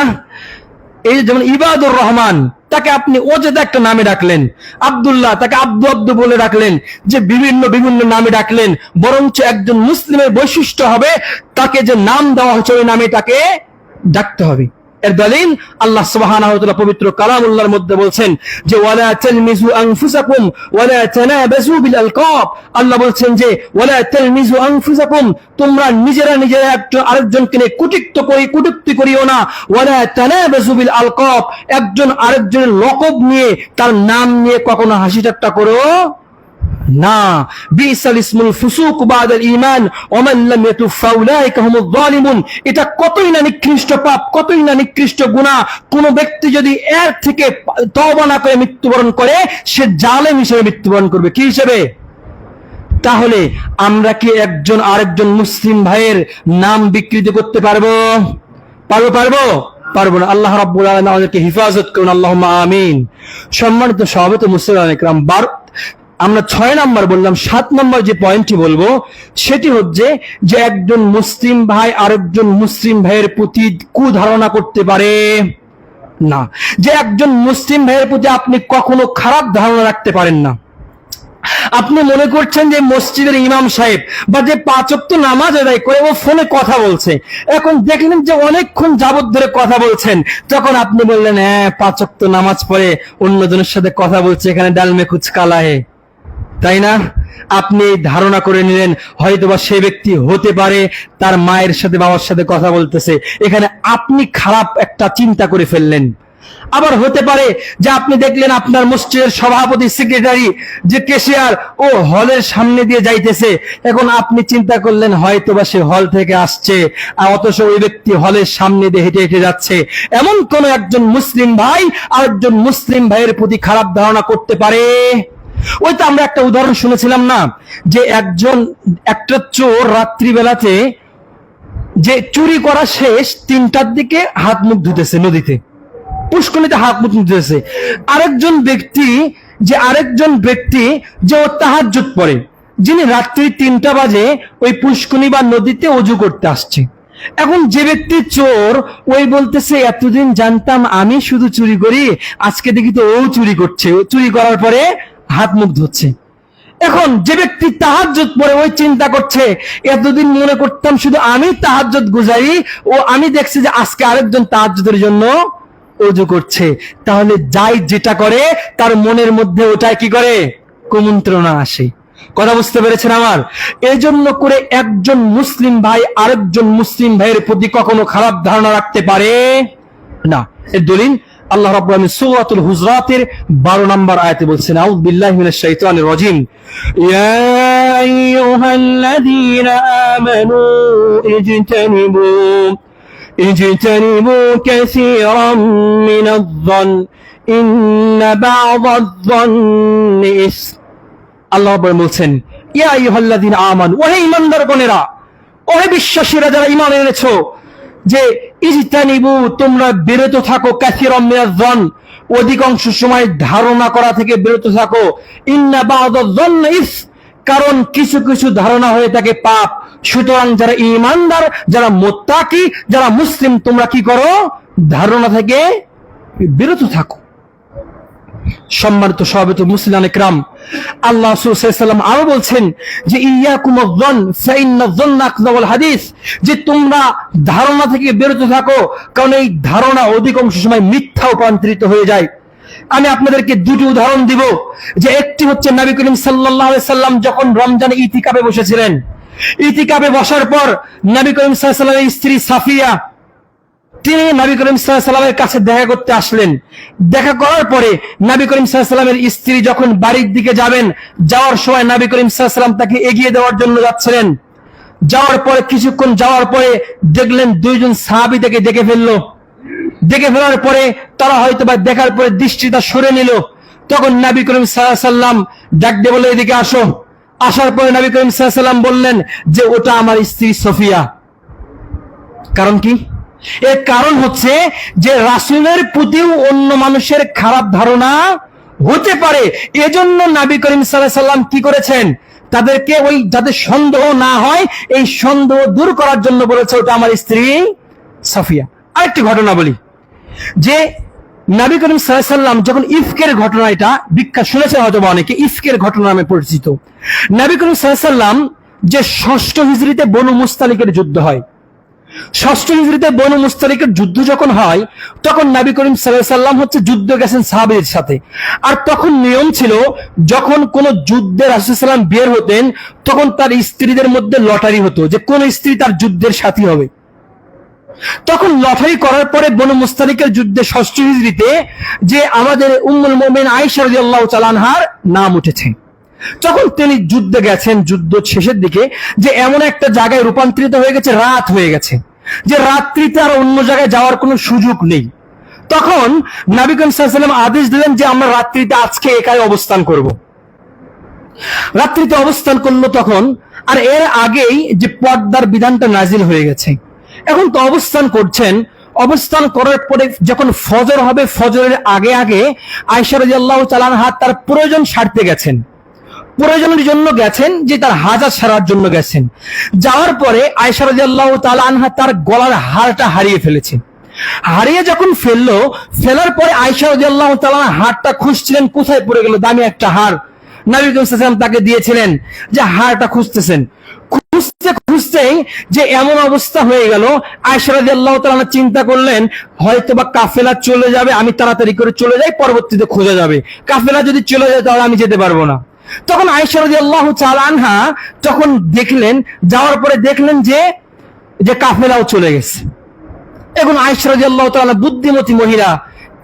এই যেমন ইবাদুর রহমান, তাকে আপনি অযথা একটা নামে ডাকলেন, আব্দুল্লাহ তাকে আব্দু বলে ডাকলেন, যে বিভিন্ন বিভিন্ন নামে ডাকলেন। বরঞ্চ একজন মুসলিমের বৈশিষ্ট্য হবে তাকে যে নাম দেওয়া হচ্ছে ওই নামে তাকে ডাকতে হবে। এর দলিল আল্লাহ সুবহানাহু ওয়া তাআলা পবিত্র কালামুল্লাহর মধ্যে বলছেন যে ওয়ালা তালমিজু আনফুসাকুম ওয়ালা তানাবাজু বিল আলকাব। আল্লাহ বলছেন যে ওয়ালা তালমিজু আনফুসাকুম, তোমরা নিজেরা একজন আরেকজনকে নিয়ে কটূক্তি করিও না। ওয়ালা তানাবাজু বিল আলকাব, একজন আরেকজনের লকব নিয়ে, তার নাম নিয়ে কখনো হাসি ঠাট্টা করো না। বিসাল ইসমুল ফুসুক বাদাল ঈমান ওয়া মান লাম ইয়াতুব ফাউলাইকা হুমুয যালিমুন। এটা কতই না নিকৃষ্ট পাপ, কতই না নিকৃষ্ট গুনাহ। কোন ব্যক্তি যদি এর থেকে তওবা না করে মৃত্যুবরণ করে, সে জালেম হিসেবে মৃত্যুবরণ করবে। কি হিসেবে? তাহলে আমরা কি একজন আরেকজন মুসলিম ভাইয়ের নাম বিকৃত করতে পারবো? পারবো না। আল্লাহ রাব্বুল আলামিন আমাদেরকে হেফাজত করুন, আল্লাহুম্মা আমিন। সম্মানিত সভাপতি মুসলিম ইকরাম, আমরা 6 নম্বর বললাম। 7 নম্বর যে পয়েন্টটি বলবো সেটি হচ্ছে যে একজন মুসলিম ভাই আরেকজন মুসলিম ভাইয়ের প্রতি কুধারণা করতে পারে না। যে একজন মুসলিম ভাইয়ের প্রতি আপনি কখনো খারাপ ধারণা রাখতে পারেন না। আপনি মনে করছেন যে মসজিদের ইমাম সাহেব বা যে 5 ওয়াক্ত নামাজ আদায় করে ও ফোনে কথা বলছে, এখন দেখলেন যে অনেকক্ষণ যাবত ধরে কথা বলছেন, তখন আপনি বললেন হ্যাঁ 5 ওয়াক্ত নামাজ পড়ে অন্যজনের সাথে কথা বলছে, এখানে ডাল মে কুছ কালা হে, তাই না? আপনি ধারণা করে নিলেন হয়তোবা সে ব্যক্তি হতে পারে তার মায়ের সাথে বাবার সাথে কথা বলতেছে, এখানে আপনি খারাপ একটা চিন্তা করে ফেললেন। আবার হতে পারে যে আপনি দেখলেন আপনার মসজিদের সভাপতি, সেক্রেটারি, যে ক্যাশিয়ার ও হলের সামনে দিয়ে যাইতেছে, এখন আপনি চিন্তা করলেন হয়তোবা সে হল থেকে আসছে, অথচ ওই ব্যক্তি হলের সামনে দিয়ে হেঁটে হেঁটে যাচ্ছে। এমন কোন একজন মুসলিম ভাই আরেকজন মুসলিম ভাইয়ের প্রতি খারাপ ধারণা করতে পারে। ওই তো আমরা একটা উদাহরণ শুনেছিলাম না, যে একটা চোর রাত্রিবেলাতে যে চুরি করা শেষ 3টার দিকে হাত মুখ ধুতেছে নদীতে, পুষ্করিণীতে হাত মুখ ধুতেছে। আরেকজন ব্যক্তি যে ও তাহাজ্জুদ পড়ে, যিনি রাত্রি 3টা বাজে ওই পুষ্করিণী বা নদীতে ওযু করতে আসছে। এখন যে ব্যক্তি চোর ওই বলতেছে এতদিন জানতাম আমি শুধু চুরি করি, আজকে দেখি তো ও চুরি করছে, ও চুরি করার পরে হাত মুখ ধুচ্ছে। এখন যে ব্যক্তি তাহাজ্জুদ পড়ে ওই চিন্তা করছে এতদিন মনে করতাম শুধু আমি তাহাজ্জুদ গুজারি, ও আমি দেখছি যে আজকে আরেকজন তাহাজ্জুদের জন্য ওযু করছে। তাহলে যাই যেটা করে তার মনের মধ্যে ওটাই কি করে, কুমন্ত্রণা আসে। কথা বুঝতে পেরেছেন আমার? এই জন্য করে একজন মুসলিম ভাই আরেকজন মুসলিম ভাইয়ের প্রতি কখনো খারাপ ধারণা রাখতে পারে না। এর দলিল আল্লাহ রাব্বুল আলামিন সূরাতুল হুজরাতের 12 নম্বর আয়াতে বলছেন, আউযু বিল্লাহি মিনাশ শাইতানির রাজিম, ইয়া আইয়ুহাল্লাযীনা আমানু ইজতানিবু কাসীরাম মিনায-যন্ন ইন্না বা'যায-যন্নি ইসম। আল্লাহ বলছেন ইয়া আইয়ুহাল্লাযীনা আমানু, ওহে ঈমানদারগণেরা, ওহে বিশ্বাসীরা যারা ঈমান এনেছো, যে ইজতানিবু তোমরা বিরত থাকো, কাসীরাম মিনায-যন্ন অধিকাংশ সময় ধারণা করা থেকে বিরত থাকো, ইন্না বা'যায-যন্নি ইসম কারণ কিছু কিছু ধারণা হয়ে থাকে পাপ। সুতরাং যারা ঈমানদার, যারা মুত্তাকি, যারা মুসলিম, তোমরা কি করো, ধারণা থেকে বিরত থাকো। সম্মানিত সভাপতি মুসলিমান ইকরাম, আল্লাহ রাসূল সাল্লাল্লাহু আলাইহি ওয়াসাল্লাম আরো বলছেন যে ইয়াকুমুয-যন্ন ফাইন্নায-যন্না আকযাবুল হাদিস, যে তোমরা ধারণা থেকে বিরত থাকো, কারণ এই ধারণা অধিকাংশ সময় মিথ্যা রূপান্তরিত হয়ে যায়। আমি আপনাদেরকে দুটি উদাহরণ দিব, যে একটি হচ্ছে নবী করিম সাল্লাল্লাহু আলাইহি সাল্লাম যখন রমজানে ইতিকাফে বসেছিলেন, ইতিকাফে বসার পর নবী করিম সাল্লাল্লাহু আলাইহি সাল্লামের স্ত্রী সাফিয়া তিনি নবী করিম সাল্লাল্লাহু আলাইহি সাল্লামের কাছে দেখা করতে আসলেন। দেখা করার পরে নবী করিম সাল্লাল্লাহু আলাইহি সাল্লামের স্ত্রী যখন বাড়ির দিকে যাবেন, যাওয়ার সময় নবী করিম সাল্লাল্লাহু আলাইহি সাল্লাম তাকে এগিয়ে দেওয়ার জন্য যাচ্ছিলেন। যাওয়ার পরে কিছুক্ষণ যাওয়ার পরে দেখলেন দুইজন সাহাবী তাকে দেখে ফেললো। দেখে ফেলার পরে তারা হয়তো বা দেখার পরে দৃষ্টিটা সরে নিল। তখন নবী করিম সাল্লাল্লাহু আলাইহি সাল্লাম ডাক দিয়ে বললেন এদিকে আসো। আসার পরে নবী করিম সাল্লাল্লাহু আলাইহি সাল্লাম বললেন যে ওটা আমার স্ত্রী সফিয়া। কারণ কি? এর কারণ হচ্ছে যে রাসূলের প্রতিও অন্য মানুষের খারাপ ধারণা হতে পারে, এজন্য নবী করিম সাল্লাল্লাহু আলাইহি সাল্লাম কি করেছেন, তাদেরকে ওই যাতে সন্দেহ না হয় এই সন্দেহ দূর করার জন্য বলেছে ওটা আমার স্ত্রী সফিয়া। আরেকটি ঘটনা বলি, যে নবী করিম সাল্লাল্লাহু আলাইহি সাল্লাম যখন ইফকের ঘটনা, এটা বিখ্যাত শুনেছেন হয়তো অনেকে, ইফকের ঘটনা নামে পরিচিত। নবী করিম সাল্লাল্লাহু আলাইহি সাল্লাম যে 6ষ্ঠ হিজরিতে বনু মুস্তালিকের যুদ্ধ হয়, 6ষ্ঠ হিজরিতে বনু মুস্তালিকের যুদ্ধ যখন হয়, তখন নবী করিম সাল্লাল্লাহু আলাইহি সাল্লাম হচ্ছে যুদ্ধ গেছেন সাহাবীদের সাথে। আর তখন নিয়ম ছিল যখন কোন যুদ্ধে রাসূল সাল্লাল্লাহু আলাইহি সাল্লাম বের হতেন, তখন তার স্ত্রীদের মধ্যে লটারি হতো যে কোন স্ত্রী তার যুদ্ধের সাথী হবে। তখন লটারি করার পরে বনু মুস্তালিকের যুদ্ধে 6ষ্ঠ হিজরিতে যে আমাদের উম্মুল মুমিনিন আয়েশা রাদিয়াল্লাহু তাআলা আনহার নাম উঠেছে। যখন তিনি যুদ্ধে গেছেন, যুদ্ধ শেষের দিকে, যে এমন একটা জায়গায় রূপান্তরিত হয়ে গেছে, রাত হয়ে গেছে, যে রাত্রিতে আর অন্য জায়গায় যাওয়ার কোনো সুযোগ নেই। তখন নবী করিম সাল্লাল্লাহু আলাইহি ওয়াসাল্লাম আদেশ দিলেন যে আমরা রাত্রিতে আজকে একাই অবস্থান করব। রাত্রিতে অবস্থান করলো তখন, আর এর আগেই যে পর্দার বিধানটা নাজিল হয়ে গেছে। এখন তো অবস্থান করছেন, অবস্থান করার পরে যখন ফজর হবে, ফজরের আগে আগে আয়েশা রাদিয়াল্লাহু তাআলা আনহা তার প্রয়োজন সারতে গেছেন। প্রয়োজনের জন্য গেছেন, যে তার হাজার সারার জন্য গেছেন। যাওয়ার পরে আয়েশা রাদিয়াল্লাহু তাআলা আনহা তার গলার হারটা হারিয়ে ফেলেছে। হারিয়ে যখন ফেলার পরে আয়েশা রাদিয়াল্লাহু তাআলা হারটা খুঁজছিলেন, কোথায় পড়ে গেল, দামি একটা হার। নবী করিম সাল্লাল্লাহু আলাইহি ওয়াসাল্লাম তাকে দিয়েছিলেন, যে হারটা খুঁজতেছেন। খুঁজতে খুঁজতেই যে এমন অবস্থা হয়ে গেল, আয়েশা রাদিয়াল্লাহু তাআলা আনহা চিন্তা করলেন হয়তোবা কাফেলা চলে যাবে, আমি তাড়াতাড়ি করে চলে যাই, পরবর্তীতে খোঁজা যাবে। কাফেলা যদি চলে যায় তাহলে আমি যেতে পারবো না। তখন আয়েশা রাদিয়াল্লাহু তাআলা আনহা যখন দেখলেন, যাওয়ার পরে দেখলেন যে কাফেলাও চলে গেছে। এখন আয়েশা রাদিয়াল্লাহু তাআলা বুদ্ধিমতী মহিলা,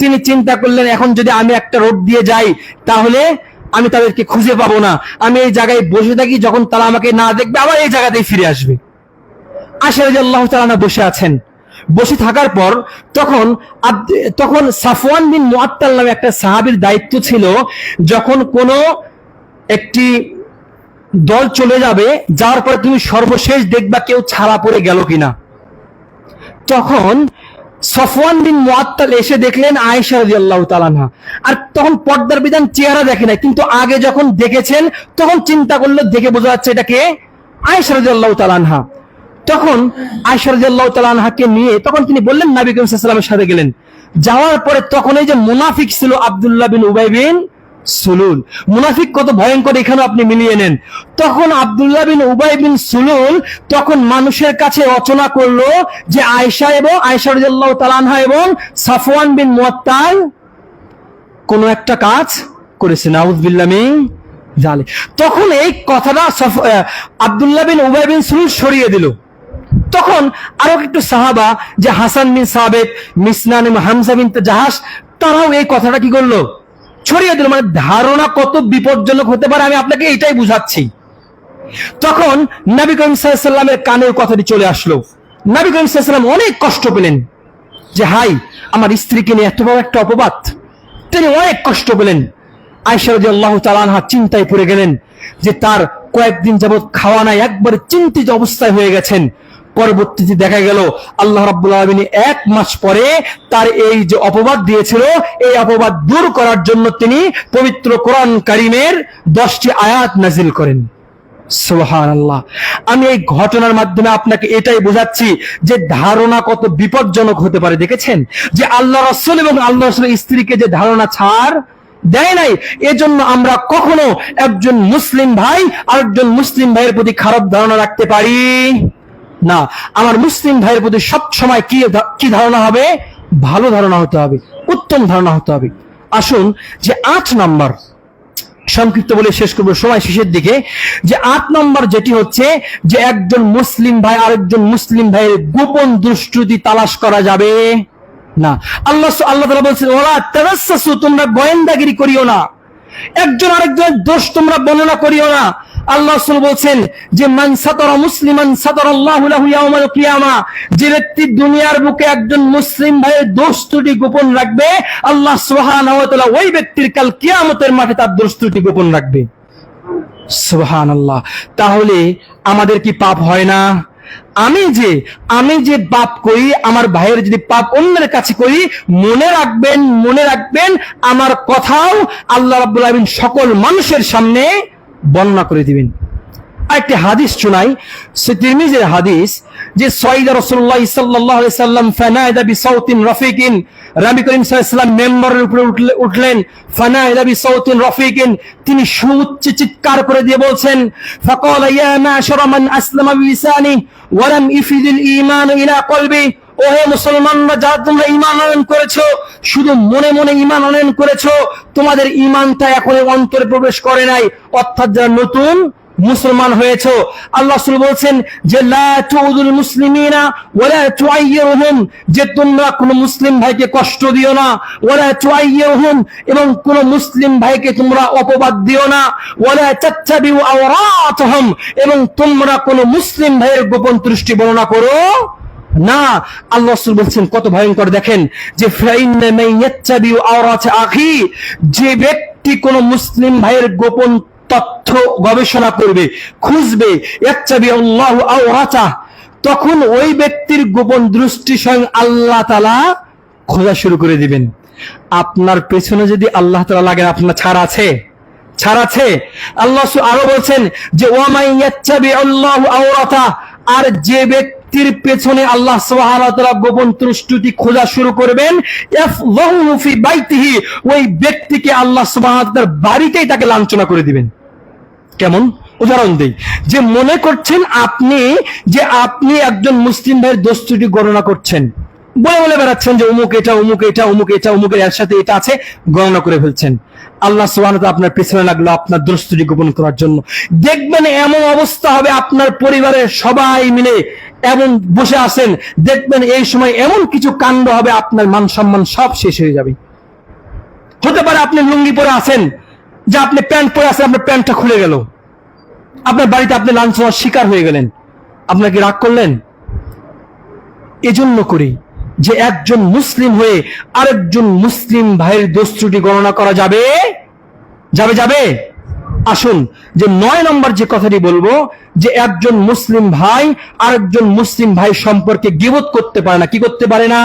তিনি চিন্তা করলেন এখন যদি আমি একটা রোড দিয়ে যাই তাহলে আমি তাদেরকে খুঁজে পাবো না, আমি এই জায়গায় বসে থাকি, যখন তারা আমাকে না দেখবে আবার এই জায়গাতেই ফিরে আসবে। আয়েশা রাদিয়াল্লাহু তাআলা বসে আছেন। বসে থাকার পর তখন সাফওয়ান বিন মুআত্তাল নামে একটা সাহাবীর দায়িত্ব ছিল, যখন কোনো একটি দল চলে যাবে, যাওয়ার পর তুমি সর্বশেষ দেখবা কেউ ছাড়া পড়ে গেল কিনা। তখন সাফওয়ান বিন মুআত্তাল এসে দেখলেন আয়েশা রাদিয়াল্লাহু তাআলা আনহা, আর তখন পর্দার বিধান চেহারা দেখে না, কিন্তু আগে যখন দেখেছেন তখন চিন্তা করলো, দেখে বোঝা যাচ্ছে এটা কে, আয়েশা রাদিয়াল্লাহু তাআলা আনহা। তখন আয়েশা রাদিয়াল্লাহু তাআলা আনহাকে নিয়ে তখন তিনি বললেন নবী করিম সাল্লাল্লাহু আলাইহি ওয়াসাল্লামের সাথে গেলেন। যাওয়ার পরে তখন এই যে মুনাফিক ছিল আব্দুল্লাহ বিন উবাই বিন সুলুল, মুনাফিক কত ভয়ঙ্কর এখানে আপনি মিলিয়ে নেন। তখন আব্দুল্লাহ বিন উবাই বিন সুলুল তখন মানুষের কাছে রচনা করলো যে আয়েশা রাদিয়াল্লাহু তাআলা আনহা এবং সাফওয়ান বিন মুআত্তাল কোন একটা কাজ করেছে, নাউযুবিল্লাহ মিন যালিক। তখন এই কথাটা আব্দুল্লাহ বিন উবাই বিন সুলুল সরিয়ে দিল। তখন আরো একটু সাহাবা, যে হাসান বিন সাবিত, মিসনান এবং হামজা বিন জাহাশ, তারাও এই কথাটা কি করলো, ছড়িয়ে দিল। মানে ধারণা কত বিপজ্জনক হতে পারে আমি আপনাকে এটাই বুঝাচ্ছি। তখন নবী করিম সাল্লাল্লাহু আলাইহি ওয়াসাল্লামের কানে কথাটি চলে আসলো। নবী করিম সাল্লাল্লাহু আলাইহি ওয়াসাল্লাম অনেক কষ্ট পেলেন, যে হাই আমার স্ত্রীকে নিয়ে এত বড় একটা অপবাদ, তিনি অনেক কষ্ট পেলেন। আয়েশা রাদিয়াল্লাহু তাআলা আনহা চিন্তায় পড়ে গেলেন, যে তার কয়েকদিন যাবত খাওয়া নাই, একবারে চিন্তিত অবস্থায় হয়ে গেছেন। পরবর্তীতে দেখা গেল আল্লাহ রাব্বুল আলামিন 1 মাস পরে তার এই যে অপবাদ দিয়েছিল, এই অপবাদ দূর করার জন্য তিনি পবিত্র কোরআন কারীমের 10টি আয়াত নাজিল করেন। সুবহানাল্লাহ। আমি এই ঘটনার মাধ্যমে আপনাকে এটাই বোঝাচ্ছি যে ধারণা কত বিপজ্জনক হতে পারে। দেখেছেন যে আল্লাহ রাসূল এবং আল্লাহ রাসূলের স্ত্রীকে যে ধারণা ছাড় দেয় নাই, এজন্য আমরা কখনো একজন মুসলিম ভাই আরেকজন মুসলিম ভাইয়ের প্রতি খারাপ ধারণা রাখতে পারি না। আমার মুসলিম ভাইয়ের প্রতি সব সময় কি ধারণা হবে, ভালো ধারণা হতে হবে, উত্তম ধারণা হতে হবে। আসুন যে 8 নম্বর, সংক্ষিপ্ত বলে শেষ করবো সময় শেষের দিকে, যে 8 নম্বর যেটি হচ্ছে যে একজন মুসলিম ভাই আরেকজন মুসলিম ভাইয়ের গোপন দুষ্কৃতি তালাশ করা যাবে না। আল্লাহ তাআলা বলছেন ওয়ালা তাজাসসু, তোমরা গোয়েন্দাগিরি করিও না, একজন আরেকজনের দোষ তোমরা বর্ণনা করিও না। আল্লাহ রাসূল বলছেন যে মান সাতারা মুসলিমান সাতারাল্লাহু লাহু ইয়াউমাল কিয়ামা, যে ব্যক্তি দুনিয়ার বুকে একজন মুসলিম ভাইয়ের দোষ ত্রুটি গোপন রাখবে, আল্লাহ সুবহানাহু ওয়া তাআলা ওই ব্যক্তির কাল কিয়ামতের মাঠে তার দোষ ত্রুটি গোপন রাখবে। সুবহানাল্লাহ। তাহলে আমাদের কি পাপ হয় না? আমি যে পাপ করি, আমার ভাইয়ের যদি পাপ অন্যের কাছে করি, মনে রাখবেন আমার কথাও আল্লাহ রাব্বুল আলামিন সকল মানুষের সামনে বর্ণনা করে দিবেন। আরেকটি হাদিস শোনাই, সে তিরমিজির হাদিস, যে সাইয়্যিদুর রাসূলুল্লাহ সাল্লাল্লাহু আলাইহি সাল্লাম ফানাদা বিসাউতিন রাফিকিন, নবী করিম সাল্লাল্লাহু আলাইহি সাল্লাম মেম্বারের উপরে উঠলেন, ফানাদা বিসাউতিন রাফিকিন, তিনি সুউচ্চ চিৎকার করে দিয়ে বলছেন, ফাকালা ইয়া মা'শারা মান আসলামা বিলিসানি ওয়া লাম ইফিদিল ঈমান ইলা কলবি, ও হে মুসলমানরা, যারা তোমরা ঈমান আনয়ন করেছো, শুধু মনে মনে ঈমান আনয়ন করেছো, তোমাদের ঈমানটা এখনো অন্তরে প্রবেশ করে নাই, অর্থাৎ যারা নতুন মুসলমান হয়েছো। আল্লাহ রাসূল বলছেন যে লা তুউদুল মুসলিমিনা ওয়ালা তুআইয়িরুহুম, যে তোমরা কোন মুসলিম ভাইকে কষ্ট দিও না, ওয়ালা তুআইয়িরুহুম, এবং কোন মুসলিম ভাইকে তোমরা অপবাদ দিও না, ওয়ালা তাত্তাবিউ আওরাতুহুম, এবং তোমরা কোন মুসলিম ভাইয়ের গোপন ত্রুটি বর্ণনা করো না। আল্লাহ রাসূল বলছেন কত ভয়ঙ্কর, দেখেন যে ফাইন্না মান ইয়াত্তাবিউ আওরাত আখি, যে ব্যক্তি কোন মুসলিম ভাইয়ের গোপন তথ্য গবেষণা করবে, খুঁজবে, ইয়াত্তাবিউল্লাহু আওরাতা, তখন ওই ব্যক্তির গোপন দৃষ্টি স্বয়ং আল্লাহ তাআলা খোঁজা শুরু করে দিবেন। আপনার পেছনে যদি আল্লাহ তাআলা লাগেন, আপনার ছাড় আছে। আল্লাহ আরো বলছেন যে ওয়া মান ইয়াত্তাবিউল্লাহু আওরাতা, আর যে ব্যক্তি ব্যক্তির পেছনে আল্লাহ সুবহানাহু ওয়া তাআলা গোপন ত্রুটি খোঁজা শুরু করবেন, ইয়াফযাহু ফি বাইতিহি, ওই ব্যক্তিকে আল্লাহ সুবহানাহু ওয়া তাআলার বাড়িতেই তাকে লাঞ্ছনা করে দিবেন। কেমন? উদাহরণ দেই, যে মনে করছেন আপনি একজন মুসলিম ভাইয়ের দোষ ত্রুটি গণনা করছেন, বলে বলে বেড়াচ্ছেন যে অমুক এটা, অমুক এটা, অমুক এটা, অমুকের এর সাথে এটা আছে, গণনা করে ফেলছেন। আল্লাহ সুবহানাহু ওয়া তাআলা আপনার পেছনে লাগলো আপনার দোষ ত্রুটি গোপন করার জন্য। দেখবেন এমন অবস্থা হবে, আপনার পরিবারের সবাই মিলে এমন বসে আছেন, দেখবেন এই সময় এমন কিছু কাণ্ড হবে, আপনার মান সম্মান সব শেষ হয়ে যাবে। হতে পারে আপনি লুঙ্গি পরে আছেন, যে আপনি প্যান্ট পরে আছেন, আপনার প্যান্টটা খুলে গেল, আপনার বাড়িতে আপনি লাঞ্ছনার শিকার হয়ে গেলেন, আপনাকে রাগ করলেন? এজন্য করি যে একজন মুসলিম হয়ে আরেকজন মুসলিম ভাইয়ের দোষ ত্রুটি গণনা করা যাবে যাবে যাবে আসুন, যে 9 নম্বর যে কথাটি বলবো, যে একজন মুসলিম ভাই আরেকজন মুসলিম ভাই সম্পর্কে গীবত করতে পারে না। কি করতে পারে না?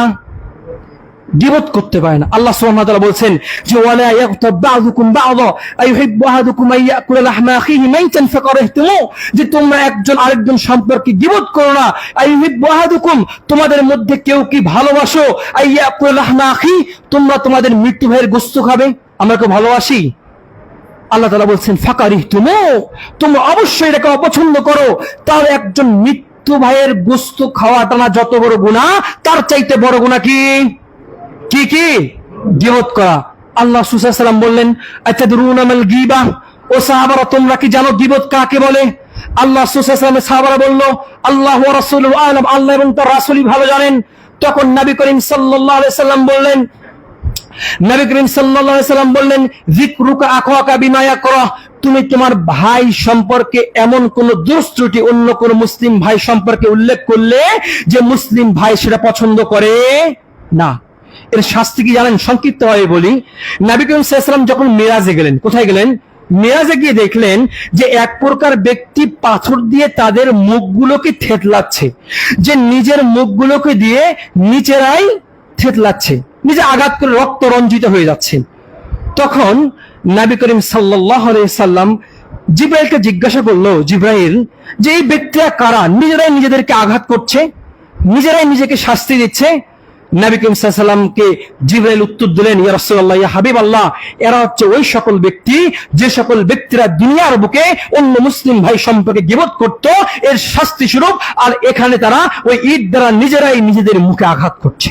গীবত করতে পারে না। আল্লাহ সুবহানাহু ওয়া তাআলা বলছেন যে ওয়ালা ইয়াগতাব বা'দুকুম বা'দা আইয়ুহিব্বু আহাদুকুম আইয়াকুলা লাহমা আখিহি মাইতান ফাকারাহতুমু, যে তোমরা একজন আরেকজন সম্পর্কে গীবত করো না। আইয়ুহিব্বু আহাদুকুম, তোমাদের মধ্যে কেউ কি ভালোবাসো, আইয়াকুলা লাহমা আখি, তোমরা তোমাদের মৃত্যু ভাইয়ের গোশত খাবে। আমরা কি ভালোবাসি? আল্লাহ তাআলা বলছেন ফাকারিহতুমু, তোমরা অবশ্যই এটাকে অপছন্দ করো। তার একজন মৃত্যু ভাইয়ের গোশত খাওয়াটা না যত বড় গুনাহ, তার চাইতে বড় গুনাহ কি কি কি? গীবত করা। আল্লাহ রাসূল সাল্লাল্লাহু আলাইহি ওয়াসাল্লাম বললেন আতাদরুনা মাল গীবা, ও সাহাবারা তোমরা কি জানো গীবত কাকে বলে? আল্লাহ রাসূল সাল্লাল্লাহু আলাইহি ওয়াসাল্লাম সাহাবারা বলল আল্লাহু ওয়া রাসূলুহু আ'লাম, আল্লাহ এবং তার রাসূলই ভালো জানেন। তখন নবী করিম সাল্লাল্লাহু আলাইহি ওয়াসাল্লাম বললেন যিকরুকা আখাকা বিমা ইয়াকরাহ, তুমি তোমার ভাই সম্পর্কে এমন কোন দোষ ত্রুটি অন্য কোন মুসলিম ভাই সম্পর্কে উল্লেখ করলে যে মুসলিম ভাই সেটা পছন্দ করে না। এর শাস্তি কি জানেন? সংক্ষিপ্তভাবে বলি, নবী করিম সাল্লাল্লাহু আলাইহি ওয়াসাল্লাম যখন মিরাজে গেলেন, কোথায় গেলেন? মিরাজে গিয়ে দেখলেন যে এক প্রকার ব্যক্তি পাথর দিয়ে তাদের মুখগুলোকে থেতলাচ্ছে, যে নিজের মুখগুলোকে দিয়ে নিচেরাই থেতলাচ্ছে, নিজে আঘাত করে রক্ত রঞ্জিত হয়ে যাচ্ছে। তখন নবী করিম সাল্লাল্লাহু আলাইহি সাল্লাম জিবরাইলকে জিজ্ঞাসা করলো, জিবরাইল, যে এই ব্যক্তিরা কারা, নিজেরাই নিজেদেরকে আঘাত করছে, নিজেরাই নিজেকে শাস্তি দিচ্ছে? নবী করিম সাল্লাল্লাহু আলাইহি সাল্লামকে জিবরাইল উত্তর দিলেন, ইয়া রাসূলুল্লাহ, ইয়া হাবিবাল্লাহ, এরা হচ্ছে ওই সকল ব্যক্তি যে সকল ব্যক্তিরা দুনিয়ার বুকে অন্য মুসলিম ভাই সম্পর্কে গীবত করত, এর শাস্তি স্বরূপ। আর এখানে তারা ওই ঈদ দ্বারা নিজেরাই নিজেদের মুখে আঘাত করছে।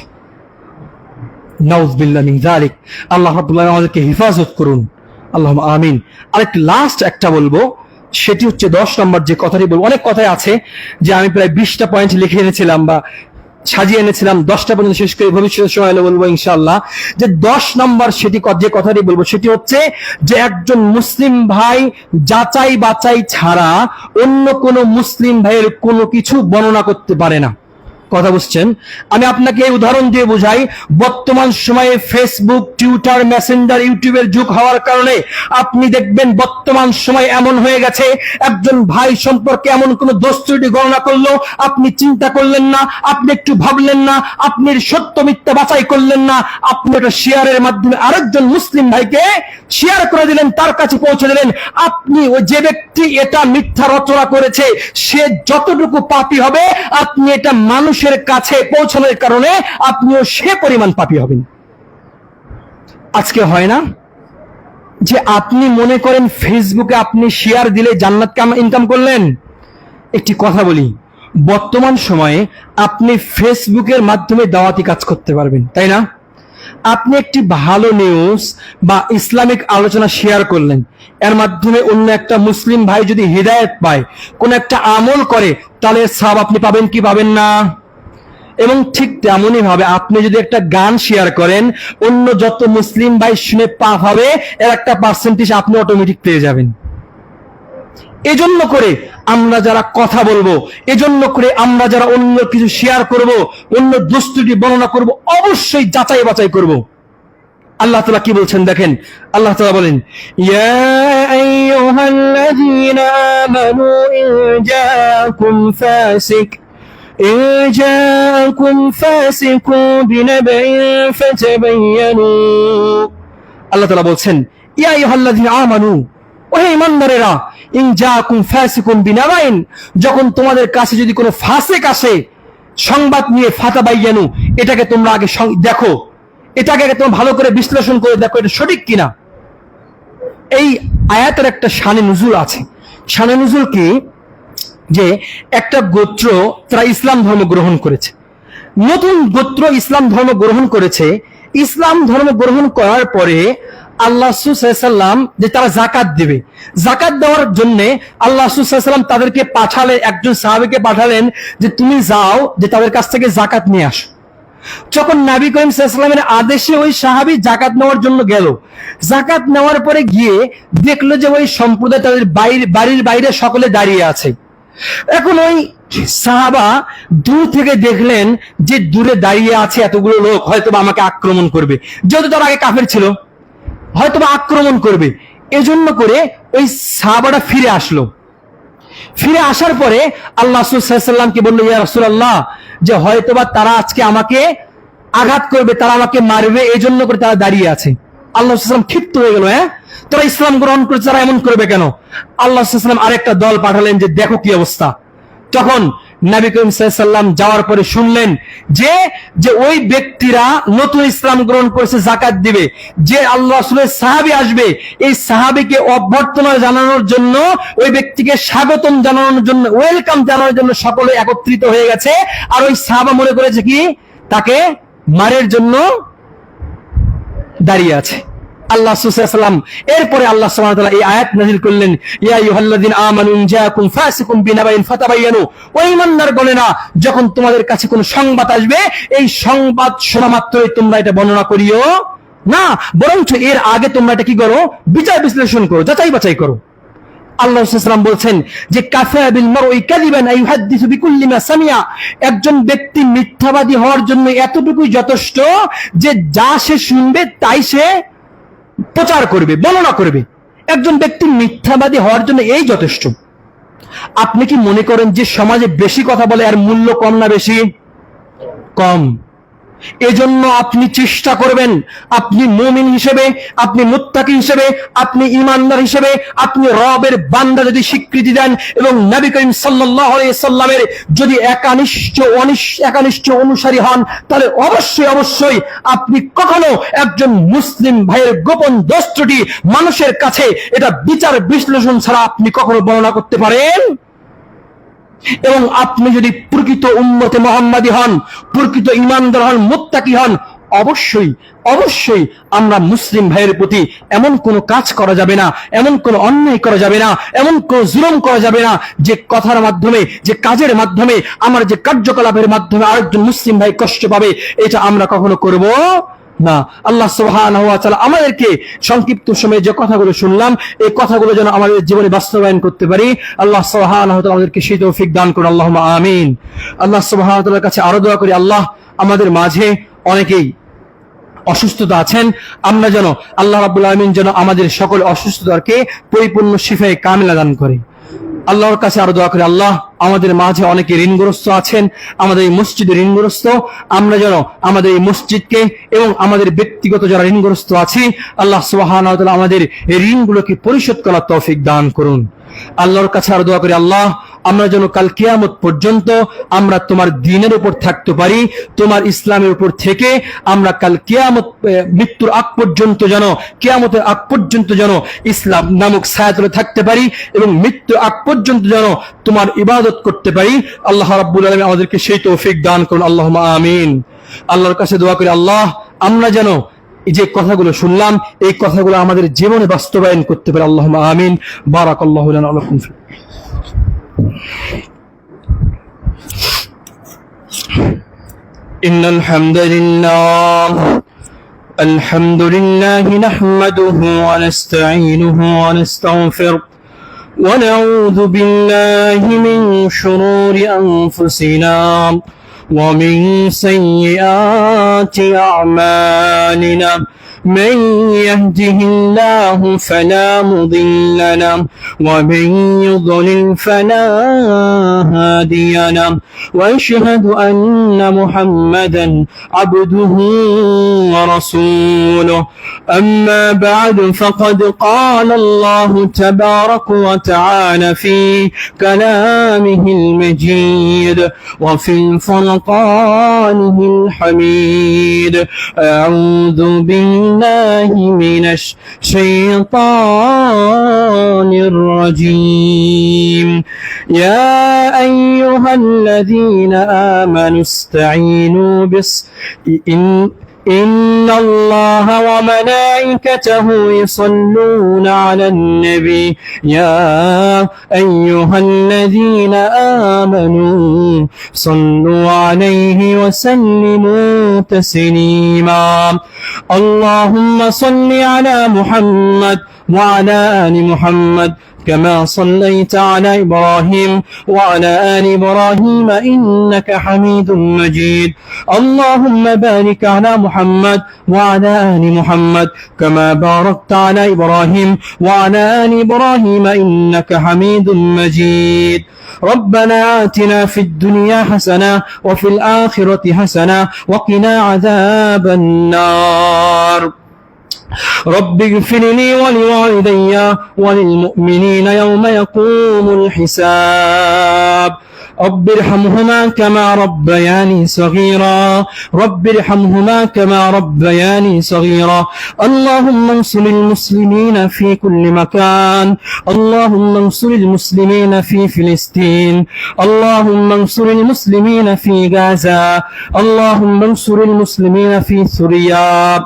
নাউযুবিল্লাহ মিন যালিক। আল্লাহ রাব্বুল আলামিন আমাদেরকে হেফাজত করুন, আল্লাহুম্মা আমিন। আরেকটা লাস্ট একটা বলবো, সেটি হচ্ছে 10 নম্বর যে কথাটি বলবো। অনেক কথাই আছে, যে আমি প্রায় 20টা পয়েন্ট লিখে এনেছিলাম বা সাজিয়ে এনেছিলাম, 10টা পর্যন্ত শেষ করে ভবিষ্যতে সময় হলে বলবো ইনশাআল্লাহ। যে 10 নম্বর সেটি যে কথাটি বলবো সেটি হচ্ছে যে একজন মুসলিম ভাই যাচাই বাছাই ছাড়া অন্য কোনো মুসলিম ভাইয়ের কোনো কিছু বর্ণনা করতে পারে না। কথা বুঝছেন? আমি আপনাকে এই উদাহরণ দিয়ে বুঝাই। বর্তমান সময়ে ফেসবুক, টুইটার, মেসেঞ্জার, ইউটিউবের যুগ হওয়ার কারণে আপনি দেখবেন বর্তমান সময় এমন হয়ে গেছে, একজন ভাই সম্পর্কে এমন কোন দোষ ত্রুটি গণনা করলো, আপনি চিন্তা করলেন না, আপনি একটু ভাবলেন না, আপনি সত্য মিথ্যা বাছাই করলেন না, আপনি এটা শেয়ারের মাধ্যমে আরেকজন মুসলিম ভাইকে শেয়ার করে দিলেন, তার কাছে পৌঁছে দিলেন। আপনি ওই যে ব্যক্তি এটা মিথ্যা রচনা করেছে, সে যতটুকু পাপী হবে, আপনি এটা মানুষের কাছে পৌঁছানোর কারণে আপনিও সে পরিমাণ পাপী হবেন। আজকে হয় না যে আপনি মনে করেন ফেসবুকে আপনি শেয়ার দিলে জান্নাত ইনকাম করলেন? একটি কথা বলি, বর্তমান সময়ে আপনি ফেসবুকের মাধ্যমে দাওয়াতি কাজ করতে পারবেন, তাই না? আপনি একটি ভালো নিউজ বা ইসলামিক আলোচনা শেয়ার করলেন, এর মাধ্যমে অন্য একটা মুসলিম ভাই যদি হিদায়াত পায়, কোন একটা আমল করে, তাহলে সওয়াব আপনি পাবেন কি পাবেন না? এবং ঠিক তেমনই ভাবে আপনি যদি একটা গান শেয়ার করেন, অন্য যত মুসলিম ভাই শুনে পাপ হবে, এর একটা পার্সেন্টেজ আপনি অটোমেটিক পেয়ে যাবেন। এজন্য করে আমরা যারা কথা বলবো, এজন্য করে আমরা যারা অন্য কিছু শেয়ার করব, অন্য দোষটি বর্ণনা করব, অবশ্যই যাচাই বাছাই করব। আল্লাহ তাআলা কি বলছেন দেখেন, আল্লাহ তাআলা বলেন, ইয়া আইয়ুহাল্লাযীনা আমানু ইন জাআকুম ফাসিকুন বিনাবাইন ফাতাবায়ানু। আল্লাহ তাআলা বলছেন, ইয়া আইয়ুহাল্লাযীনা আমানু, ও হে ঈমানদারেরা, ইন জাআকুম ফাসিকুন বিনাবাইন, যখন তোমাদের কাছে যদি কোনো ফাসিক আসে, সংবাদ নিয়ে ফাতাবাইয়ানু, এটাকে তোমরা আগে দেখো, এটাকে আগে তোমরা ভালো করে বিশ্লেষণ করে দেখো এটা সঠিক কিনা। এই আয়াতের একটা শানে নুজুল আছে। শানে নুজুল কি, যে একটা গোত্র তারা ইসলাম ধর্ম গ্রহণ করেছে, নতুন গোত্র ইসলাম ধর্ম গ্রহণ করেছে। ইসলাম ধর্ম গ্রহণ করার পরে আল্লাহ রাসূল সাল্লাল্লাহু আলাইহি ওয়াসাল্লাম যে তারা যাকাত দেবে, যাকাত দেওয়ার জন্য আল্লাহ রাসূল সাল্লাল্লাহু আলাইহি ওয়াসাল্লাম তাদেরকে পাঠালেন, একজন সাহাবীকে পাঠালেন যে তুমি যাও, যে তাদের কাছ থেকে যাকাত নিয়ে আসো। যখন নবী করিম সাল্লাল্লাহু আলাইহি ওয়াসাল্লামের আদেশে ওই সাহাবী যাকাত নেওয়ার জন্য গেল, যাকাত নেওয়ার পরে গিয়ে দেখলো যে ওই সম্প্রদায় তাদের বাড়ির বাইরে সকলে দাঁড়িয়ে আছে। এখন ওই সাহাবা দূর থেকে দেখলেন যে দূরে দাঁড়িয়ে আছে এতগুলো লোক, হয়তো আমাকে আক্রমণ করবে, যেহেতু তার আগে কাফের ছিল, হয়তো আক্রমণ করবে। এজন্য করে ওই সাহাবাটা ফিরে আসলো। ফিরে আসার পরে আল্লাহ রাসূল সাল্লাল্লাহু আলাইহি ওয়াসাল্লামকে বলল, ইয়া রাসূলুল্লাহ, যে হয়তোবা তারা আজকে আমাকে আঘাত করবে, তারা আমাকে মারবে, এই জন্য করে তারা দাঁড়িয়ে আছে। আল্লাহ রাসূল সাল্লাল্লাহু আলাইহি ওয়াসাল্লাম ক্ষিপ্ত হয়ে গেল, তোরা ইসলাম গ্রহণ করেছে, তারা এমন করবে কেন? আল্লাহ রাসূল সাল্লাল্লাহু আলাইহি ওয়াসাল্লাম আরেকটা দল পাঠালেন যে দেখো কি অবস্থা। তখন নবী করিম সাল্লাল্লাহু আলাইহি ওয়াসাল্লাম যাওয়ার পরে শুনলেন যে যে ওই ব্যক্তিরা নতুন ইসলাম গ্রহণ করেছে, যাকাত দিবে, যে আল্লাহ রাসূলের সাহাবী আসবে, এই সাহাবীকে অভ্যর্থনা জানানোর জন্য, ওই ব্যক্তিকে স্বাগতম জানানোর জন্য, ওয়েলকাম জানানোর জন্য সকলে একত্রিত হয়ে গেছে। আর ওই সাহাবা মনে করেছে কি তাকে মারের জন্য দাঁড়িয়ে আছে। আল্লাহ রাসূল সাল্লাল্লাহু আলাইহি ওয়াসাল্লাম এরপরে আল্লাহ সুবহানাহু ওয়া তাআলা এই আয়াত নাযিল করলেন, ইয়া আইয়ুহাল্লাযীনা আমানু ইন জাআকুম ফাসিকুম বিনাবাইন ফাতাবায়ানু, ও ঈমানদারগণেরা, যখন তোমাদের কাছে কোনো সংবাদ আসবে, এই সংবাদ শোনা মাত্রই তোমরা এটা বর্ণনা করিও না, বরঞ্চ এর আগে তোমরা এটা কি করো, বিচার বিশ্লেষণ করো, যাচাই বাছাই করো। আল্লাহ রাসূল সাল্লাল্লাহু আলাইহি ওয়াসাল্লাম বলছেন যে কাফা বিল মারই কাযিবান আইয়ুহাদ্দিসু বিকুল্লি মা সামিয়া, একজন ব্যক্তি মিথ্যাবাদী হওয়ার জন্য এতটুকুই যথেষ্ট যে যা সে শুনবে তাই সে প্রচার করবে, বর্ণনা করবে। একজন ব্যক্তি মিথ্যাবাদী হওয়ার জন্য এই যথেষ্ট। আপনি কি মনে করেন যে সমাজে বেশি কথা বলে আর মূল্য কম না বেশি? কম। এজন্য আপনি চেষ্টা করবেন, আপনি মুমিন হিসেবে, আপনি মুত্তাকি হিসেবে, আপনি ঈমানদার হিসেবে, আপনি রবের বান্দা যদি স্বীকৃতি দেন এবং নবী করিম সাল্লাল্লাহু আলাইহি সাল্লামের যদি একানিষ্ঠ অনুসারী হন, তাহলে অবশ্যই অবশ্যই আপনি কখনো একজন মুসলিম ভাইয়ের গোপন দোষটি মানুষের কাছে এটা বিচার বিশ্লেষণ ছাড়া আপনি কখনো বর্ণনা করতে পারেন। এবং আপনি যদি প্রকৃত উম্মতে মুহাম্মাদী হন, প্রকৃত ঈমানদার হন, মুত্তাকি হন, অবশ্যই অবশ্যই আমরা মুসলিম ভাইয়ের প্রতি এমন কোনো কাজ করা যাবে না, এমন কোনো অন্যায় করা যাবে না, এমন কোনো জুলুম করা যাবে না যে কথার মাধ্যমে, যে কাজের মাধ্যমে, আমার যে কার্যকলাপের মাধ্যমে আরেকজন মুসলিম ভাই কষ্ট পাবে, এটা আমরা কখনো করব না। আল্লাহ সুবহানাহু ওয়া তাআলা আমাদেরকে সংক্ষিপ্ত সময়ে যে কথাগুলো শুনলাম, এই কথাগুলো যেন আমাদের জীবনে বাস্তবায়ন করতে পারি। আল্লাহ সুবহানাহু ওয়া তাআলা আমাদেরকে সেই তৌফিক দান করুন, আল্লাহুম্মা আমিন। আল্লাহ সুবহানাহু ওয়া তাআলার কাছে আরো দোয়া করি, আল্লাহ আমাদের মাঝে অনেকেই অসুস্থতা আছেন, আমরা যেন আল্লাহ রাব্বুল আলামিন যেন আমাদের সকল অসুস্থতাকে পরিপূর্ণ শিফায়ে কামিলা দান করে। আল্লাহর কাছে আরো দোয়া করি, আল্লাহ আমাদের মাঝে অনেকে ঋণগ্রস্ত আছেন, আমাদের এই মসজিদে ঋণগ্রস্ত, আমরা যেন আমাদের এই মসজিদকে এবং আমাদের ব্যক্তিগত যারা ঋণগ্রস্ত আছি, আল্লাহ সুবহানাহু ওয়া তাআলা আমাদের এই ঋণগুলোকে পরিশোধ করার তৌফিক দান করুন। আল্লাহর কাছে আরো দোয়া করি, আল্লাহ আমরা যেন কাল কিয়ামত পর্যন্ত আমরা তোমার দ্বীনের উপর থাকতে পারি, তোমার ইসলামের উপর থেকে আমরা কাল কিয়ামত মৃত্যুর আগ পর্যন্ত যেন, কিয়ামতের আগ পর্যন্ত যেন ইসলাম নামক ছায়াতলে থাকতে পারি এবং মৃত্যুর আগ পর্যন্ত যেন তোমার ইবাদত করতে পারি। আল্লাহ রাব্বুল আলামিন আমাদেরকে সেই তৌফিক দান করুন, আল্লাহুম্মা আমিন। আল্লাহর কাছে দোয়া করি, আল্লাহ আমরা যেন এই যে কথাগুলো শুনলাম, এই কথাগুলো আমাদের জীবনে বাস্তবায়ন করতে পারি, আল্লাহুম্মা আমিন। বারাকাল্লাহু লানা ওয়া লাকুম। ইন্নাল হামদুলিল্লাহ আলহামদুলিল্লাহি নাহমাদুহু ওয়া নাস্তাঈনুহু ওয়া নাস্তাগফিরুহ ওয়া নাউযু বিল্লাহি মিন শুরুরি আনফুসিনা ومن سيئات أعمالنا من يهده الله فلا مضل له ومن يضلل فلا هادي له وأشهد أن محمدا عبده ورسوله أما بعد فقد قال الله تبارك وتعالى في كلامه المجيد وفي فرقانه الحميد أعوذ بالله من الشيطان الرجيم يا أيها الذين آمنوا استعينوا إن الله وملائكته يصلون على النبي يا أيها الذين آمنوا صلوا عليه وسلموا تسليما اللهم صل على محمد وعلى آل محمد كما صليت على إبراهيم وعلى آل إبراهيم إنك حميد مجيد اللهم بارك على محمد وعلى آل محمد كما باركت على إبراهيم وعلى آل إبراهيم إنك حميد مجيد ربنا آتنا في الدنيا حسنة وفي الآخرة حسنة وقنا عذاب النار رب اغفر لي ولوالدي وللمؤمنين يوم يقوم الحساب رب ارحمهما كما ربياني صغيرا رب ارحمهما كما ربياني صغيرا اللهم انصر المسلمين في كل مكان اللهم انصر المسلمين في فلسطين اللهم انصر المسلمين في غزة اللهم انصر المسلمين في سوريا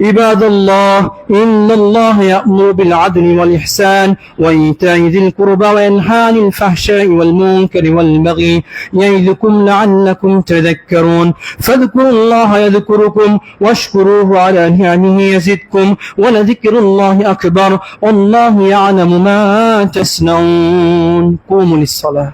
عباد الله إن الله يأمر بالعدل والإحسان وإيتاء ذي القربى وينهى عن الفحشاء والمنكر والبغي يعظكم لعلكم تذكرون فاذكروا الله يذكركم واشكروه على نعمه يزدكم ولذكر الله أكبر والله يعلم ما تصنعون قوموا للصلاة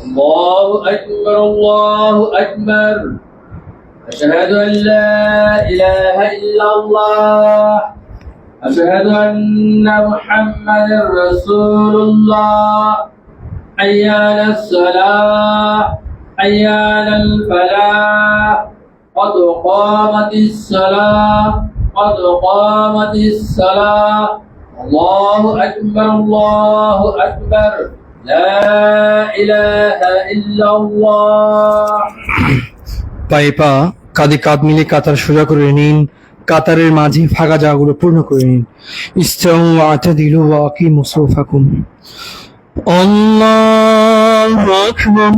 الله أكبر الله أكبر أشهد أن لا إله إلا الله أشهد أن محمدا رسول الله حي على الصلاة حي على الفلاح قد قامت الصلاة قد قامت الصلاة الله أكبر الله أكبر لا إله إلا الله
পায়ে পা কাঁধে কাঁধ মিলে কাতার সোজা করে নিন কাতারের মাঝে ফাঁকা জায়গাগুলো পূর্ণ করে নিন ইসতাউ আতাদিলু ওয়া আকিমু সুফাকুম আল্লাহু আকবার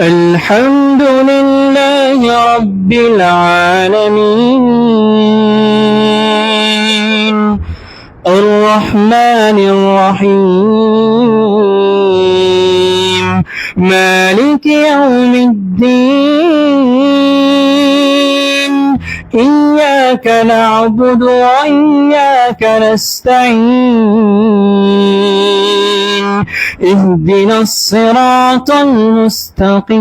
الحمد لله رب العالمين الرحمن الرحيم مالك يوم الدين إياك نعبد وإياك نستعين اهدنا الصراط المستقيم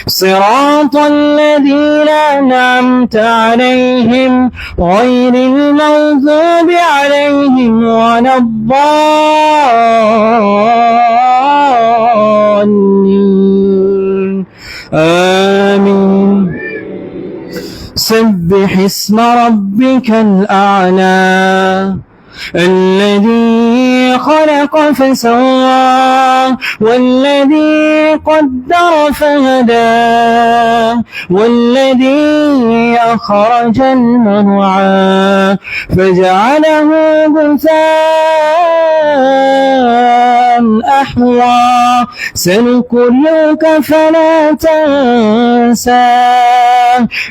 صراط الذين أنعمت عليهم غير المغضوب عليهم ولا الضالين آمين سبح اسم ربك الأعلى الذي خلق فسوى والذي قدر فهدى والذي أخرج المرعى فجعله غثاء أحوى سنقرئك فلا تنسى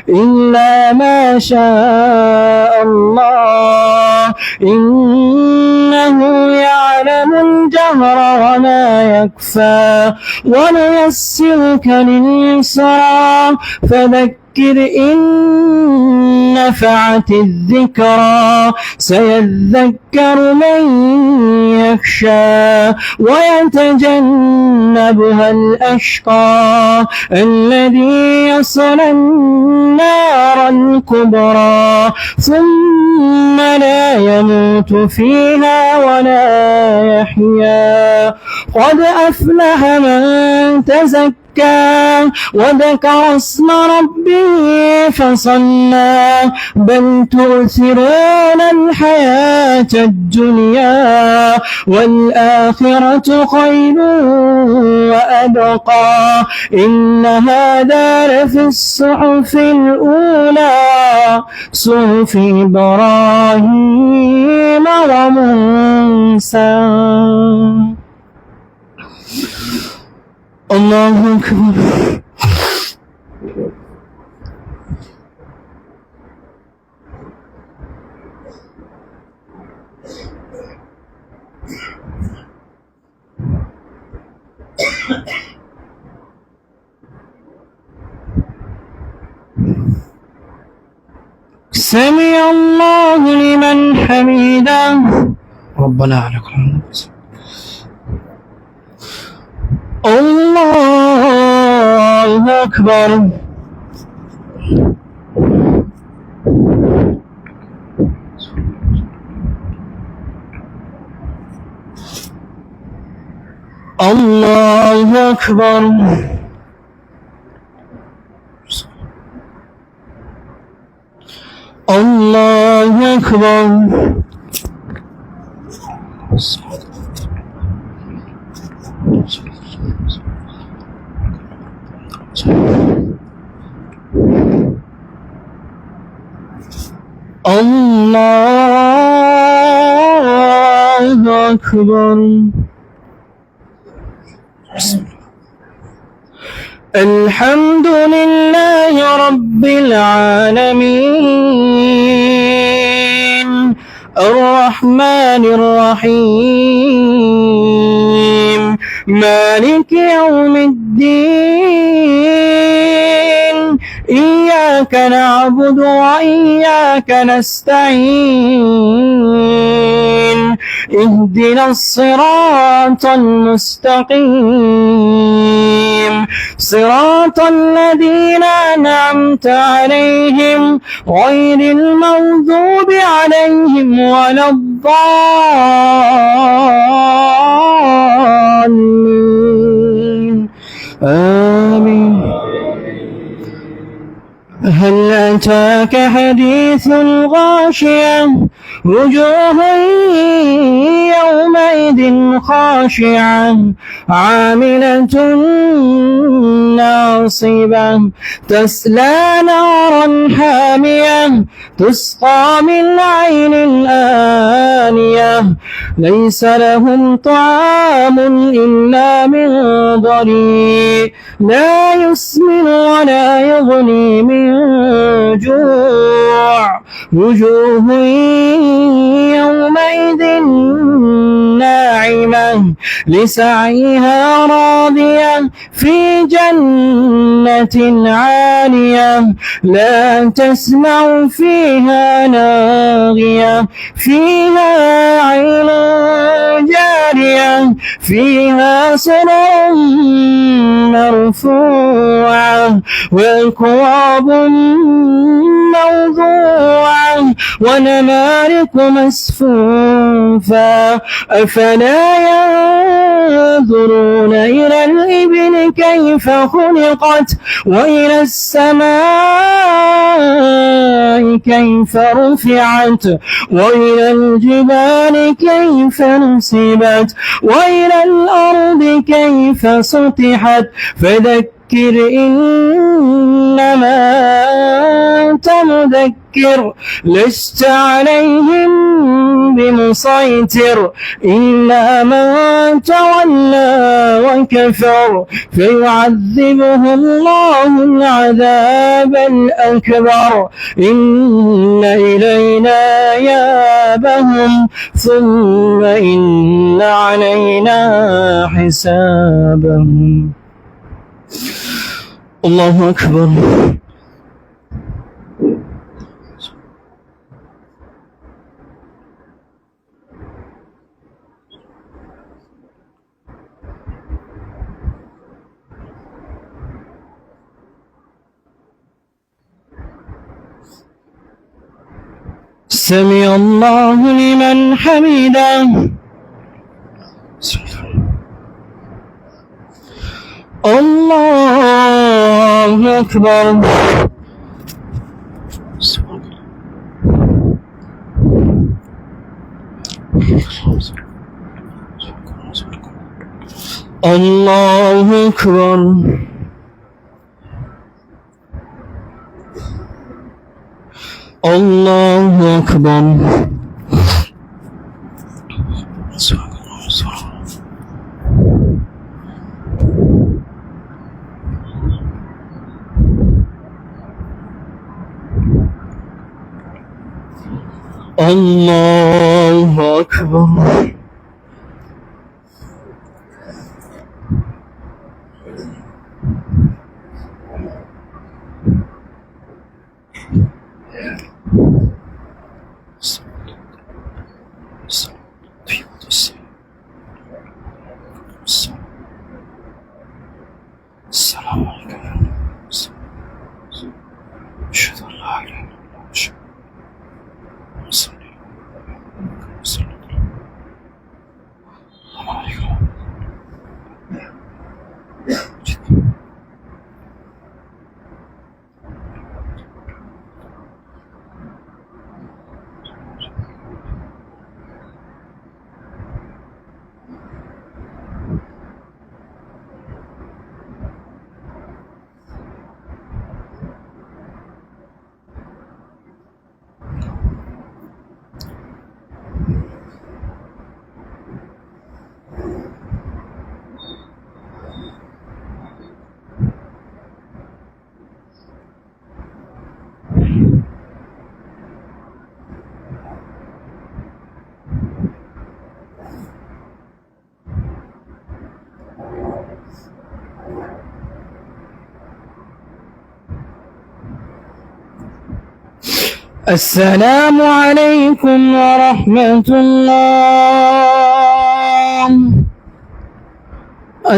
إلا ما شاء الله إنه يعلم الجهر وما يخفى ونيسرك لليسرى فذكر إن نفعت الذكرى سيذكر من يخشى ويتجنبها الأشقى الذي يصلى النار الكبرى ثم لا يموت فيها ولا يحيا قد أفلح من تزكى وذكر اسم ربه فصلى بل تؤثرون الحياة الدنيا والآخرة خير وأبقى إن هذا لفي الصحف الأولى صحف إبراهيم وموسى. الله أكبر. سمع الله لمن حمده ربنا لك الحمد. الله أكبر. الله أكبر. الله أكبر. الله أكبر. الحمد لله رب العالمين الرحمن الرحيم مالك يوم الدين إياك نعبد وإياك نستعين اهدنا الصراط المستقيم صراط الذين أنعمت عليهم غير المغضوب عليهم ولا الضالين آمين. هل أتاك حديث الغاشية وجوه يومئذ خاشعة عاملة ناصبة تسلى نارا حامية تسقى من عين آنية ليس لهم طعام إلا من ضريع لا يسمن ولا يغني من جوع وجوه يومئذ ناعمة لسعيها راضية في جنة عالية لا تسمع فيها لاغية فيها عين جارية فيها سرر مرفوعة وأكواب موضوعة ونمارق مصفوفة أفلا ينظرون إلى الإبل كيف خلقت وإلى السماء كيف رفعت وإلى الجبال كيف نصبت وإلى الأرض كيف سطحت فذكر إنما أنت مذكر لست عليهم بمسيطر إلا من تولى وكفر فيعذبه الله العذاب الأكبر إن إلينا إيابهم ثم إن علينا حسابهم. الله أكبر. سمع الله لمن حمده. الله أكبر. الله أكبر. الله أكبر. الله أكبر. السلام عليكم. أشهد أن لا إله إلا السلام عليكم ورحمة الله.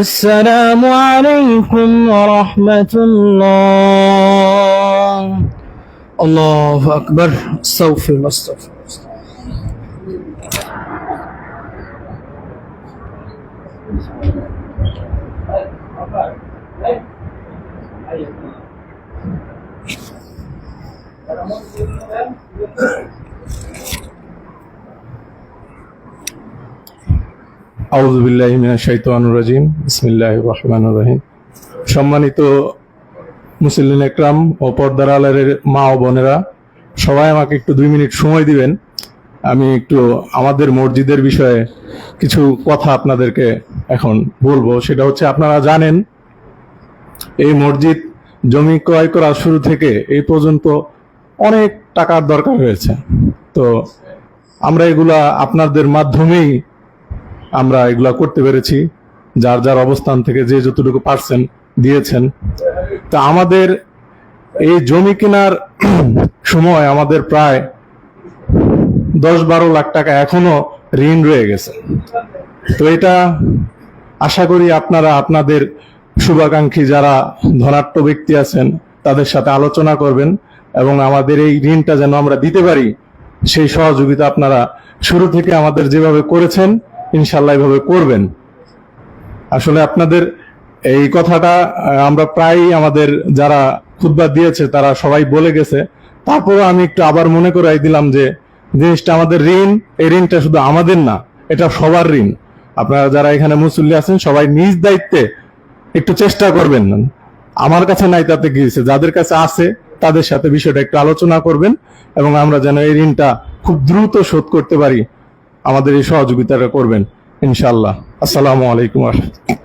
السلام عليكم ورحمة الله. الله أكبر. استغفر الله. استغفر الله.
আউযু বিল্লাহি মিনাশ শাইতানির রাজিম। বিসমিল্লাহির রহমানির রহিম। সম্মানিত মুসল্লিন একরাম ও পর্দার আড়ালের মা ও বোনেরা, সবাই আমাকে একটু 2 মিনিট সময় দিবেন। আমি একটু আমাদের মসজিদের বিষয়ে কিছু কথা আপনাদেরকে এখন বলবো। সেটা হচ্ছে, আপনারা জানেন এই মসজিদ জমি ক্রয় করার শুরু থেকে এই পর্যন্ত অনেক টাকার দরকার হয়েছে। তো আমরা এগুলা আপনাদের মাধ্যমেই আমরা এগুলা করতে পেরেছি। যার যার অবস্থান থেকে যে যতটুকু পারছেন দিয়েছেন। তা আমাদের এই জমি কেনার সময় আমাদের প্রায় 10-12 লাখ টাকা এখনো ঋণ রয়ে গেছে। তো এটা আশা করি আপনারা আপনাদের শুভাকাঙ্ক্ষী যারা ধনাঢ্য ব্যক্তি আছেন তাদের সাথে আলোচনা করবেন এবং আমাদের এই ঋণটা যেন আমরা দিতে পারি সেই সহযোগিতা আপনারা শুরু থেকে আমাদের যেভাবে করেছেন ইনশাআল্লাহ এভাবে করবেন। আসলে আপনাদের এই কথাটা আমরা প্রায়ই আমাদের যারা খুতবা দিয়েছে তারা সবাই বলে গেছে, তারপরে আমি একটু আবার মনে করাই দিলাম যে জিনিসটা আমাদের ঋণ, এই ঋণটা শুধু আমাদের না, এটা সবার ঋণ। আপনারা যারা এখানে মুসল্লি আছেন সবাই নিজ দায়িত্বে একটু চেষ্টা করবেন। আমার কাছে নাই তাতে গিয়েছে, যাদের কাছে আছে তাদের সাথে বিষয়টা একটু আলোচনা করবেন এবং আমরা যেন এই ঋণটা খুব দ্রুত শোধ করতে পারি, আমাদের এই সহযোগিতাটা করবেন ইনশাআল্লাহ। আসসালামু আলাইকুম ওয়া রাহমাতুল্লাহ।